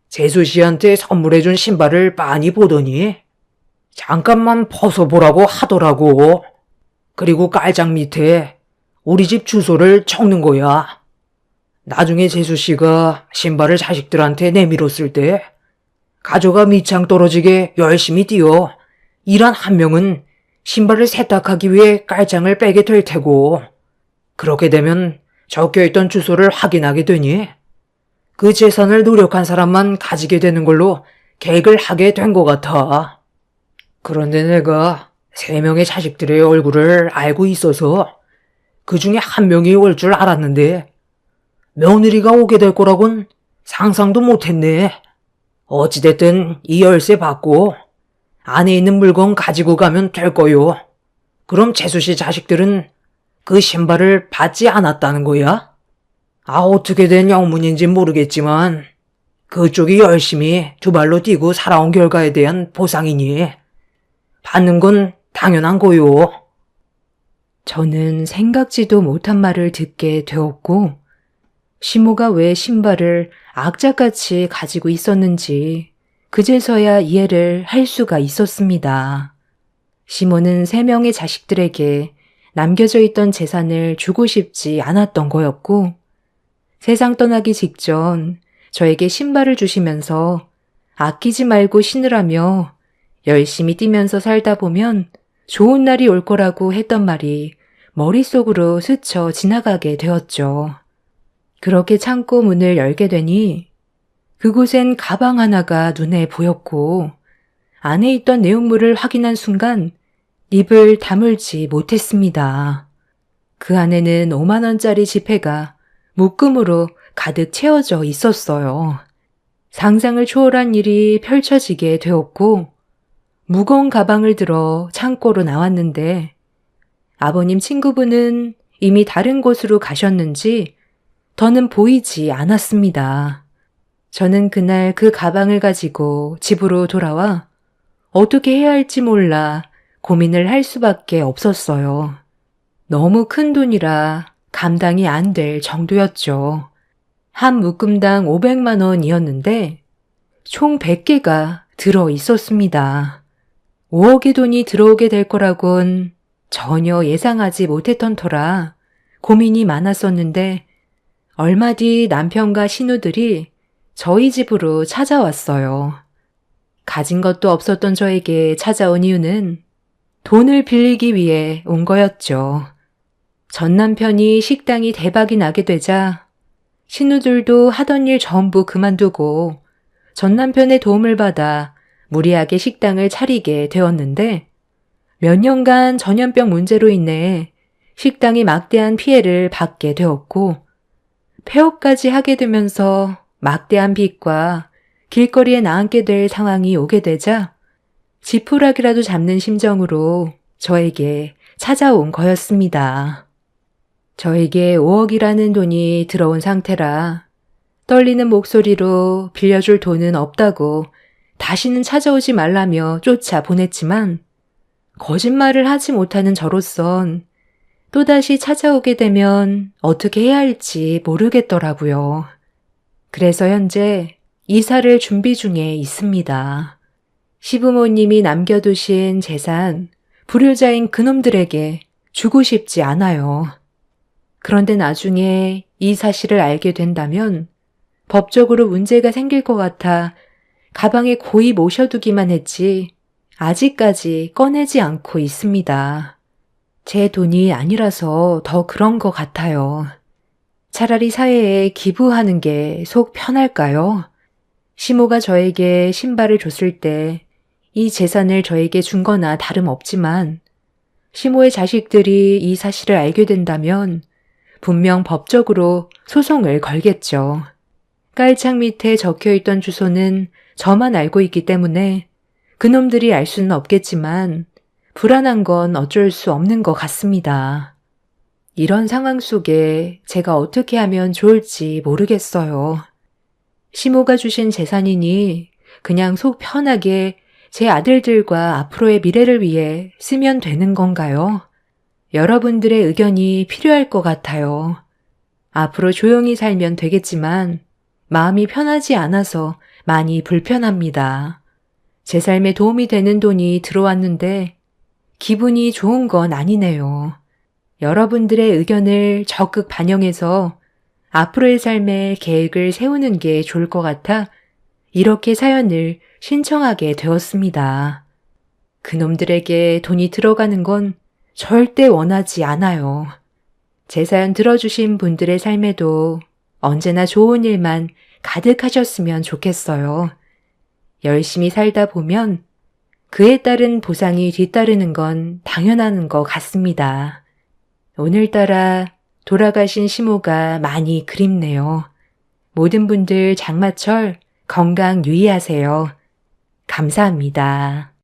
재수 씨한테 선물해준 신발을 빤히 보더니 잠깐만 벗어보라고 하더라고. 그리고 깔장 밑에 우리 집 주소를 적는 거야. 나중에 재수 씨가 신발을 자식들한테 내밀었을 때 가져가 밑창 떨어지게 열심히 뛰어 일한 한 명은 신발을 세탁하기 위해 깔장을 빼게 될 테고, 그렇게 되면 적혀있던 주소를 확인하게 되니 그 재산을 노력한 사람만 가지게 되는 걸로 계획을 하게 된 것 같아. 그런데 내가 3명의 자식들의 얼굴을 알고 있어서 그 중에 한 명이 올 줄 알았는데 며느리가 오게 될 거라곤 상상도 못했네. 어찌됐든 이 열쇠 받고 안에 있는 물건 가지고 가면 될 거요. 그럼 재수씨 자식들은 그 신발을 받지 않았다는 거야? 어떻게 된 영문인진 모르겠지만 그쪽이 열심히 두 발로 뛰고 살아온 결과에 대한 보상이니 받는 건 당연한 거요. 저는 생각지도 못한 말을 듣게 되었고, 시모가 왜 신발을 악착같이 가지고 있었는지 그제서야 이해를 할 수가 있었습니다. 시모는 3명의 자식들에게 남겨져 있던 재산을 주고 싶지 않았던 거였고, 세상 떠나기 직전 저에게 신발을 주시면서 아끼지 말고 신으라며 열심히 뛰면서 살다 보면 좋은 날이 올 거라고 했던 말이 머릿속으로 스쳐 지나가게 되었죠. 그렇게 창고 문을 열게 되니 그곳엔 가방 하나가 눈에 보였고, 안에 있던 내용물을 확인한 순간 입을 다물지 못했습니다. 그 안에는 5만 원짜리 지폐가 묶음으로 가득 채워져 있었어요. 상상을 초월한 일이 펼쳐지게 되었고, 무거운 가방을 들어 창고로 나왔는데 아버님 친구분은 이미 다른 곳으로 가셨는지 더는 보이지 않았습니다. 저는 그날 그 가방을 가지고 집으로 돌아와 어떻게 해야 할지 몰라 고민을 할 수밖에 없었어요. 너무 큰 돈이라 감당이 안 될 정도였죠. 한 묶음당 500만 원이었는데 총 100개가 들어 있었습니다. 5억의 돈이 들어오게 될 거라곤 전혀 예상하지 못했던 터라 고민이 많았었는데, 얼마 뒤 남편과 신우들이 저희 집으로 찾아왔어요. 가진 것도 없었던 저에게 찾아온 이유는 돈을 빌리기 위해 온 거였죠. 전 남편이 식당이 대박이 나게 되자 신우들도 하던 일 전부 그만두고 전 남편의 도움을 받아 무리하게 식당을 차리게 되었는데, 몇 년간 전염병 문제로 인해 식당이 막대한 피해를 받게 되었고, 폐업까지 하게 되면서 막대한 빚과 길거리에 나앉게 될 상황이 오게 되자 지푸라기라도 잡는 심정으로 저에게 찾아온 거였습니다. 저에게 5억이라는 돈이 들어온 상태라 떨리는 목소리로 빌려줄 돈은 없다고 다시는 찾아오지 말라며 쫓아보냈지만, 거짓말을 하지 못하는 저로선 또다시 찾아오게 되면 어떻게 해야 할지 모르겠더라고요. 그래서 현재 이사를 준비 중에 있습니다. 시부모님이 남겨두신 재산, 불효자인 그놈들에게 주고 싶지 않아요. 그런데 나중에 이 사실을 알게 된다면 법적으로 문제가 생길 것 같아 가방에 고이 모셔두기만 했지 아직까지 꺼내지 않고 있습니다. 제 돈이 아니라서 더 그런 것 같아요. 차라리 사회에 기부하는 게 속 편할까요? 시모가 저에게 신발을 줬을 때 이 재산을 저에게 준 거나 다름없지만 시모의 자식들이 이 사실을 알게 된다면 분명 법적으로 소송을 걸겠죠. 깔창 밑에 적혀있던 주소는 저만 알고 있기 때문에 그놈들이 알 수는 없겠지만 불안한 건 어쩔 수 없는 것 같습니다. 이런 상황 속에 제가 어떻게 하면 좋을지 모르겠어요. 시모가 주신 재산이니 그냥 속 편하게 제 아들들과 앞으로의 미래를 위해 쓰면 되는 건가요? 여러분들의 의견이 필요할 것 같아요. 앞으로 조용히 살면 되겠지만 마음이 편하지 않아서 많이 불편합니다. 제 삶에 도움이 되는 돈이 들어왔는데 기분이 좋은 건 아니네요. 여러분들의 의견을 적극 반영해서 앞으로의 삶의 계획을 세우는 게 좋을 것 같아 이렇게 사연을 신청하게 되었습니다. 그놈들에게 돈이 들어가는 건 절대 원하지 않아요. 제 사연 들어주신 분들의 삶에도 언제나 좋은 일만 가득하셨으면 좋겠어요. 열심히 살다 보면 그에 따른 보상이 뒤따르는 건 당연한 것 같습니다. 오늘따라 돌아가신 시모가 많이 그립네요. 모든 분들 장마철 건강 유의하세요. 감사합니다.